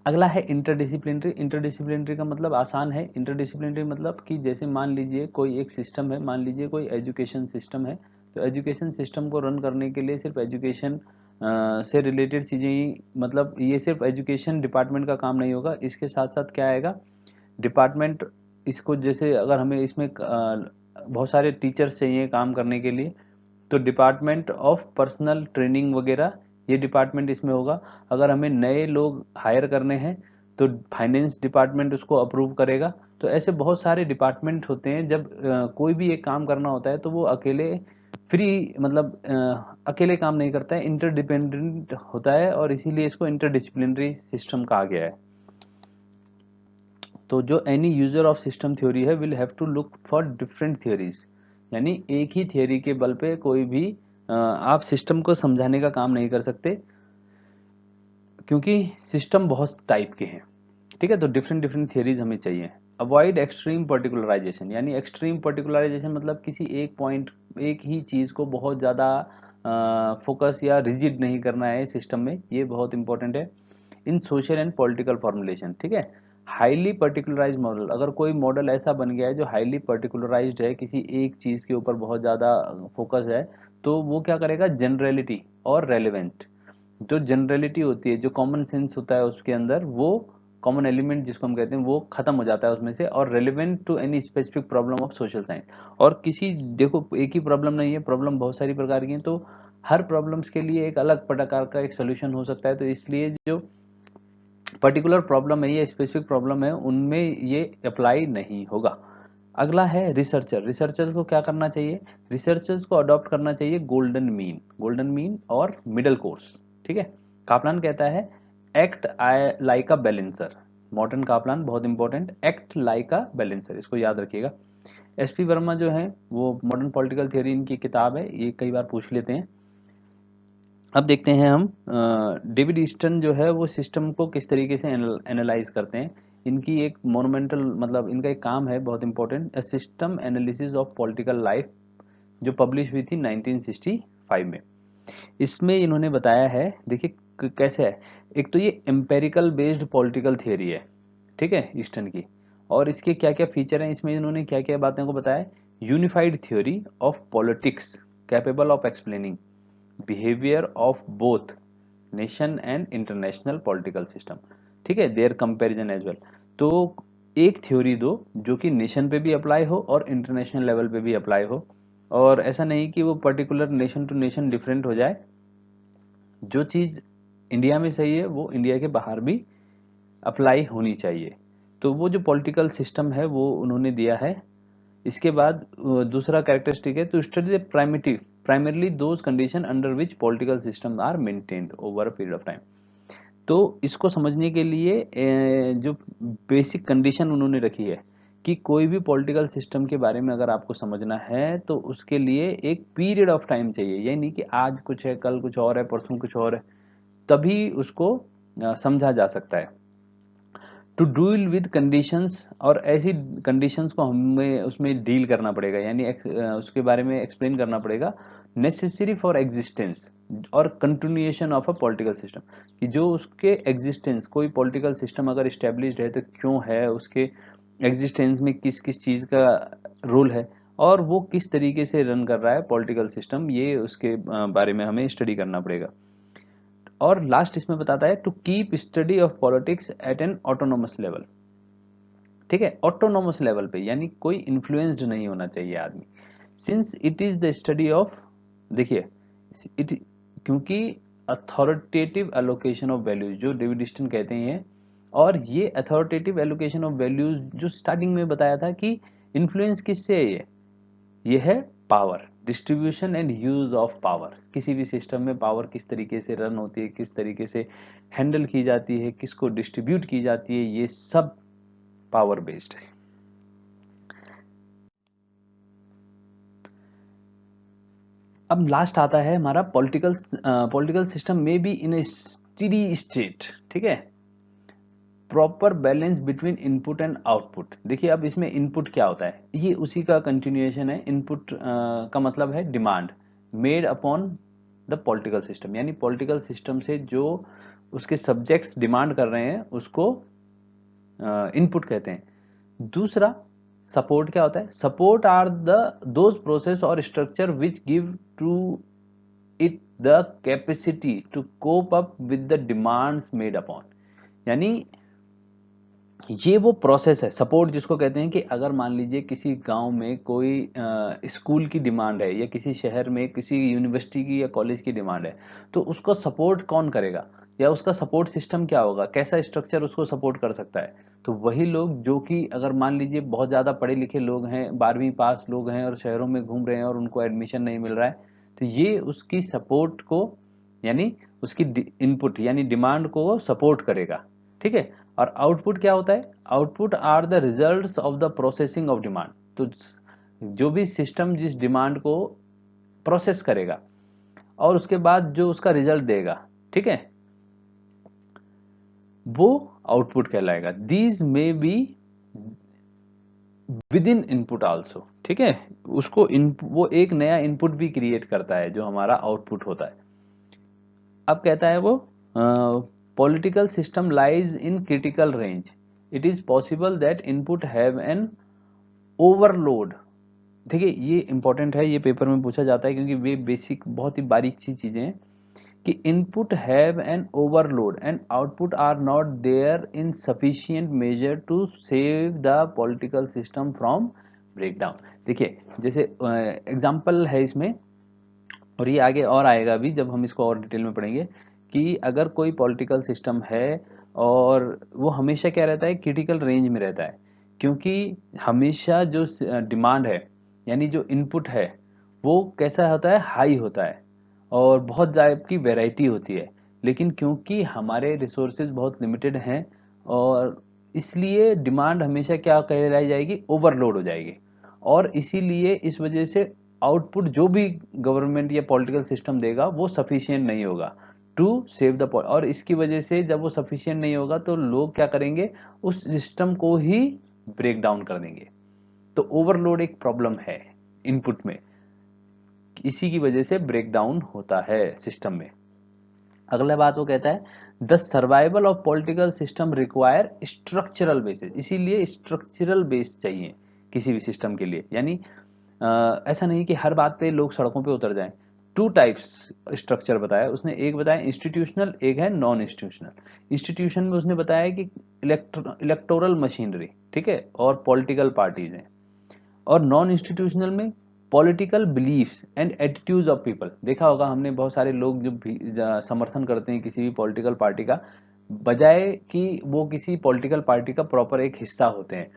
अगला है इंटरडिसिप्लिनरी। इंटरडिसिप्लिनरी का मतलब आसान है। इंटरडिसिप्लिनरी मतलब कि जैसे मान लीजिए कोई एक सिस्टम है, मान लीजिए कोई एजुकेशन सिस्टम है, तो एजुकेशन सिस्टम को रन करने के लिए सिर्फ एजुकेशन से रिलेटेड चीज़ें ही, मतलब ये सिर्फ एजुकेशन डिपार्टमेंट का काम नहीं होगा, इसके साथ साथ क्या आएगा, डिपार्टमेंट इसको, जैसे अगर हमें इसमें बहुत सारे टीचर्स चाहिए काम करने के लिए, तो डिपार्टमेंट ऑफ पर्सनल ट्रेनिंग वगैरह ये डिपार्टमेंट इसमें होगा। अगर हमें नए लोग हायर करने हैं तो फाइनेंस डिपार्टमेंट उसको अप्रूव करेगा। तो ऐसे बहुत सारे डिपार्टमेंट होते हैं। जब कोई भी एक काम करना होता है तो वो अकेले फ्री, मतलब अकेले काम नहीं करता है, इंटरडिपेंडेंट होता है, और इसीलिए इसको इंटरडिसिप्लिनरी सिस्टम कहा गया है। तो जो any user of system theory है will have to look for different theories, यानी एक ही थियोरी के बल पे कोई भी आप सिस्टम को समझाने का काम नहीं कर सकते, क्योंकि सिस्टम बहुत टाइप के हैं। ठीक है, तो डिफरेंट डिफरेंट थियोरीज हमें चाहिए। अवॉइड एक्सट्रीम पर्टिकुलराइजेशन, यानी एक्सट्रीम पर्टिकुलराइजेशन मतलब किसी एक पॉइंट, एक ही चीज़ को बहुत ज़्यादा फोकस या रिजिड नहीं करना है सिस्टम में, ये बहुत इंपॉर्टेंट है। इन सोशल एंड पॉलिटिकल फॉर्मुलेशन, ठीक है। हाईली पर्टिकुलराइज मॉडल, अगर कोई मॉडल ऐसा बन गया है जो हाईली पर्टिकुलराइज्ड है, किसी एक चीज़ के ऊपर बहुत ज़्यादा फोकस है, तो वो क्या करेगा, जनरलिटी और रेलिवेंट, जो जनरलिटी होती है, जो कॉमन सेंस होता है उसके अंदर, वो कॉमन एलिमेंट जिसको हम कहते हैं वो खत्म हो जाता है उसमें से, और relevant to any specific problem of social science. और किसी, देखो एक ही प्रॉब्लम नहीं है, प्रॉब्लम बहुत सारी प्रकार की हैं, तो हर प्रॉब्लम्स के लिए एक अलग प्रकार का एक सोल्यूशन हो सकता है। तो इसलिए जो पर्टिकुलर प्रॉब्लम है, ये स्पेसिफिक प्रॉब्लम है, उनमें ये अप्लाई नहीं होगा। अगला है रिसर्चर। रिसर्चर्स को क्या करना चाहिए, रिसर्चर्स को अडॉप्ट करना चाहिए गोल्डन मीन, गोल्डन मीन और मिडल कोर्स। ठीक है, कापलान कहता है act like a balancer. Morton Kaplan, बहुत important, act like a balancer, इसको याद रखिएगा। एसपी वर्मा जो है वो मॉडर्न पॉलिटिकल थियोरी इनकी किताब है, ये कई बार पूछ लेते हैं। अब देखते हैं हम डेविड ईस्टन जो है वो सिस्टम को किस तरीके से एनालाइज करते हैं। इनकी एक मोनूमेंटल, मतलब इनका एक काम है बहुत important, system analysis of political life, जो पब्लिश हुई थी 1965 में। इसमें इन्होंने बताया है, देखिए कैसे है। एक तो ये एम्पेरिकल बेस्ड पॉलिटिकल थियोरी है, ठीक है, ईस्टन की। और इसके क्या क्या फीचर हैं, इसमें इन्होंने क्या क्या बातें को बताया। Unified theory of politics capable of explaining behaviour of both nation and international political system, ठीक है, देयर कंपैरिजन एज वेल। तो एक थ्योरी दो जो कि नेशन पे भी अप्लाई हो और इंटरनेशनल लेवल पे भी अप्लाई हो। और ऐसा नहीं कि वो particular nation to nation different हो जाए। जो चीज़ इंडिया में सही है वो इंडिया के बाहर भी अप्लाई होनी चाहिए। तो वो जो पॉलिटिकल सिस्टम है वो उन्होंने दिया है। इसके बाद दूसरा कैरेक्टरिस्टिक है to study the primarily those condition under which political system are maintained over a period of time. तो इसको समझने के लिए जो बेसिक कंडीशन उन्होंने रखी है कि कोई भी पॉलिटिकल सिस्टम के बारे में अगर आपको समझना है तो उसके लिए एक पीरियड ऑफ टाइम चाहिए। ये नहीं कि आज कुछ है, कल कुछ और है, परसों कुछ और है, तभी उसको समझा जा सकता है। टू डील विद कंडीशंस, और ऐसी कंडीशंस को हमें उसमें डील करना पड़ेगा, यानी उसके बारे में एक्सप्लेन करना पड़ेगा। नेसेसरी फॉर एग्जिस्टेंस और continuation of a political system, कि जो उसके एग्जिस्टेंस, कोई पॉलिटिकल सिस्टम अगर इस्टेब्लिश्ड है तो क्यों है, उसके एग्जिस्टेंस में किस किस चीज़ का रोल है, और वो किस तरीके से रन कर रहा है पॉलिटिकल सिस्टम, ये उसके बारे में हमें स्टडी करना पड़ेगा। और लास्ट इसमें बताता है to keep study of politics at an autonomous level. ठीक है, ऑटोनोमस लेवल पे, यानी कोई इन्फ्लुएंस्ड नहीं होना चाहिए आदमी। Since it is the study of, देखिए इट, क्योंकि अथॉरिटेटिव एलोकेशन ऑफ वैल्यूज जो डेविड ईस्टन कहते हैं, और ये अथॉरिटेटिव एलोकेशन ऑफ वैल्यूज जो स्टार्टिंग में बताया था कि इन्फ्लुएंस किससे है, ये है power, distribution and use of power. किसी भी सिस्टम में पावर किस तरीके से रन होती है, किस तरीके से हैंडल की जाती है, किसको डिस्ट्रीब्यूट की जाती है, ये सब पावर बेस्ड है। अब लास्ट आता है हमारा पॉलिटिकल सिस्टम में be in A steady state. ठीक है, proper balance between input and output. देखिए अब इसमें इनपुट क्या होता है, ये उसी का कंटिन्यूएशन है। इनपुट का मतलब है demand made upon the political system, यानी पॉलिटिकल सिस्टम से जो उसके सब्जेक्ट्स डिमांड कर रहे हैं उसको इनपुट कहते हैं। दूसरा सपोर्ट क्या होता है, support are the those process और structure which give to it the capacity to cope up with the demands made upon, यानी ये वो प्रोसेस है। सपोर्ट जिसको कहते हैं कि अगर मान लीजिए किसी गांव में कोई स्कूल की डिमांड है, या किसी शहर में किसी यूनिवर्सिटी की या कॉलेज की डिमांड है, तो उसको सपोर्ट कौन करेगा, या उसका सपोर्ट सिस्टम क्या होगा, कैसा स्ट्रक्चर उसको सपोर्ट कर सकता है। तो वही लोग जो कि अगर मान लीजिए बहुत ज़्यादा पढ़े लिखे लोग हैं, 12वीं पास लोग हैं और शहरों में घूम रहे हैं और उनको एडमिशन नहीं मिल रहा है, तो ये उसकी सपोर्ट को, यानी उसकी इनपुट यानी डिमांड को सपोर्ट करेगा। ठीक है, और आउटपुट क्या होता है, output are the results of the processing of demand. तो जो भी सिस्टम जिस डिमांड को प्रोसेस करेगा और उसके बाद जो उसका रिजल्ट देगा, ठीक है, वो आउटपुट कहलाएगा। These may be with in input also. ठीक है, उसको वो एक नया इनपुट भी क्रिएट करता है जो हमारा आउटपुट होता है। अब कहता है वो political system lies in critical range, it is possible that input have an overload. देखिए ये इंपॉर्टेंट है, ये पेपर में पूछा जाता है क्योंकि वे बेसिक बहुत ही बारीक सी चीजें हैं कि input have an overload and output are not there in sufficient measure to save the political system from breakdown. देखिए जैसे एग्जांपल है इसमें, और ये आगे और आएगा भी जब हम इसको और डिटेल में पढ़ेंगे, कि अगर कोई पॉलिटिकल सिस्टम है और वो हमेशा क्या रहता है, क्रिटिकल रेंज में रहता है, क्योंकि हमेशा जो डिमांड है यानी जो इनपुट है वो कैसा होता है, हाई होता है, और बहुत ज़्यादा की वैरायटी होती है। लेकिन क्योंकि हमारे रिसोर्सेज बहुत लिमिटेड हैं, और इसलिए डिमांड हमेशा क्या कहलाई जाएगी, ओवरलोड हो जाएगी। और इसीलिए इस वजह से आउटपुट जो भी गवर्नमेंट या पॉलिटिकल सिस्टम देगा वो सफिशिएंट नहीं होगा टू सेव द, और इसकी वजह से जब वो सफिशिएंट नहीं होगा तो लोग क्या करेंगे, उस सिस्टम को ही ब्रेक डाउन कर देंगे। तो ओवरलोड एक प्रॉब्लम है इनपुट में, इसी की वजह से ब्रेक डाउन होता है सिस्टम में। अगला बात वो कहता है the survival of political system require structural basis, इसीलिए स्ट्रक्चरल बेस चाहिए किसी भी सिस्टम के लिए। यानी ऐसा नहीं कि हर बात पे लोग सड़कों पे उतर जाएं। टू टाइप्स स्ट्रक्चर बताया उसने, एक बताया इंस्टीट्यूशनल, एक है नॉन इंस्टीट्यूशनल। इंस्टीट्यूशन में उसने बताया कि इलेक्टोरल मशीनरी, ठीक है, और पॉलिटिकल पार्टीज हैं। और नॉन इंस्टीट्यूशनल में political beliefs and attitudes of people. देखा होगा हमने बहुत सारे लोग जो समर्थन करते हैं किसी भी पॉलिटिकल पार्टी का, बजाय कि वो किसी पॉलिटिकल पार्टी का प्रॉपर एक हिस्सा होते हैं,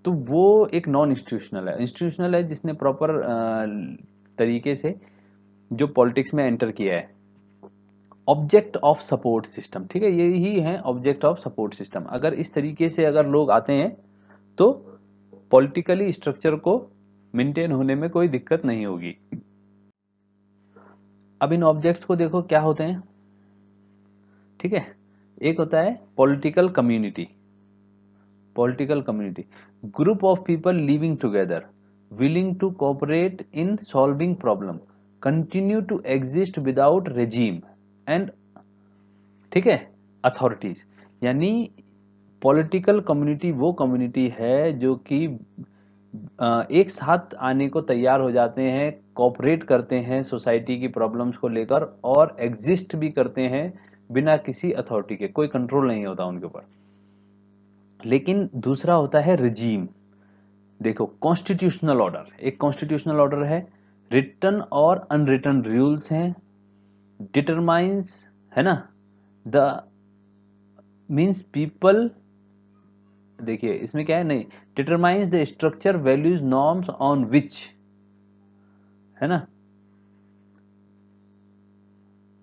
तो वो एक नॉन इंस्टीट्यूशनल है। इंस्टीट्यूशनल है जिसने प्रॉपर तरीके से जो पॉलिटिक्स में एंटर किया है। ऑब्जेक्ट ऑफ सपोर्ट सिस्टम, ठीक है, यही है ऑब्जेक्ट ऑफ सपोर्ट सिस्टम। अगर इस तरीके से अगर लोग आते हैं तो पॉलिटिकली स्ट्रक्चर को मेंटेन होने में कोई दिक्कत नहीं होगी। अब इन ऑब्जेक्ट्स को देखो क्या होते हैं, ठीक है। एक होता है political community. Political community, group of people living together, willing to cooperate in solving problem, continue to exist without regime and, ठीक है, अथॉरिटीज। यानी पॉलिटिकल कम्युनिटी वो कम्युनिटी है जो कि एक साथ आने को तैयार हो जाते हैं, कोऑपरेट करते हैं सोसाइटी की प्रॉब्लम्स को लेकर, और एग्जिस्ट भी करते हैं बिना किसी अथॉरिटी के, कोई कंट्रोल नहीं होता उनके ऊपर। लेकिन दूसरा होता है रिजीम। देखो कॉन्स्टिट्यूशनल ऑर्डर, एक कॉन्स्टिट्यूशनल ऑर्डर है, रिटन और अनरिटन रूल्स हैं, डिटरमाइंस, है ना, द मीन्स पीपल, देखिए इसमें क्या है, नहीं, determines the structure values norms on which, है ना,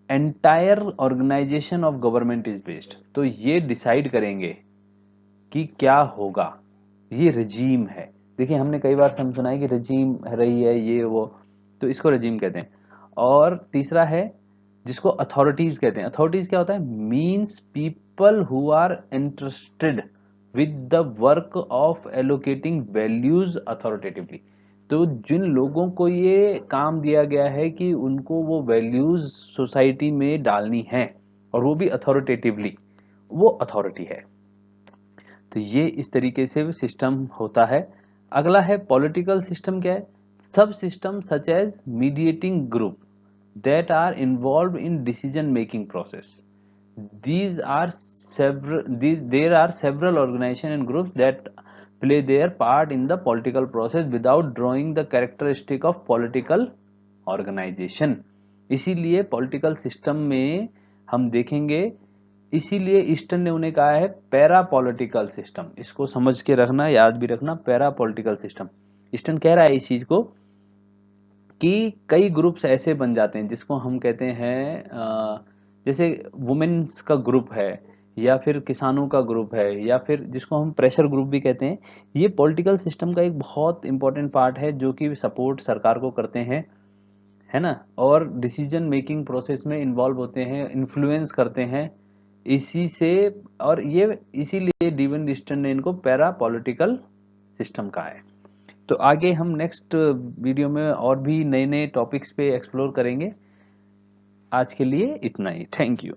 entire organisation of government is based. तो ये डिसाइड करेंगे कि क्या होगा, ये रजीम है। देखिए हमने कई बार हम सुना है कि रजीम रही है ये वो, तो इसको रजीम कहते हैं। और तीसरा है जिसको अथॉरिटीज कहते हैं। अथॉरिटीज क्या होता है, means people who are interested with the work of allocating values authoritatively. तो जिन लोगों को ये काम दिया गया है कि उनको वो वैल्यूज सोसाइटी में डालनी है, और वो भी अथॉरिटेटिवली, वो अथॉरिटी है। तो ये इस तरीके से सिस्टम होता है। अगला है पॉलिटिकल सिस्टम। क्या है, subsystem such as mediating group that are involve in decision making process. These are there are several organizations and groups that play their part in the political process without drawing the characteristic of political organization। इसीलिए political system में हम देखेंगे, इसीलिए eastern ने उन्हें कहा है para political system. इसको समझ के रखना, याद भी रखना, पैरा पॉलिटिकल सिस्टम। ईस्टर्न कह रहा है इस चीज को कि कई ग्रुप्स ऐसे बन जाते हैं जिसको हम कहते हैं जैसे वुमेन्स का ग्रुप है, या फिर किसानों का ग्रुप है, या फिर जिसको हम प्रेशर ग्रुप भी कहते हैं। ये पॉलिटिकल सिस्टम का एक बहुत इंपॉर्टेंट पार्ट है जो कि सपोर्ट सरकार को करते हैं, है ना, और डिसीजन मेकिंग प्रोसेस में इन्वॉल्व होते हैं, इन्फ्लुएंस करते हैं इसी से। और ये इसीलिए डीवन ईस्टर्न ने इनको पैरा पॉलिटिकल सिस्टम कहा है। तो आगे हम नेक्स्ट वीडियो में और भी नए नए टॉपिक्स पे एक्सप्लोर करेंगे। आज के लिए इतना ही, थैंक यू।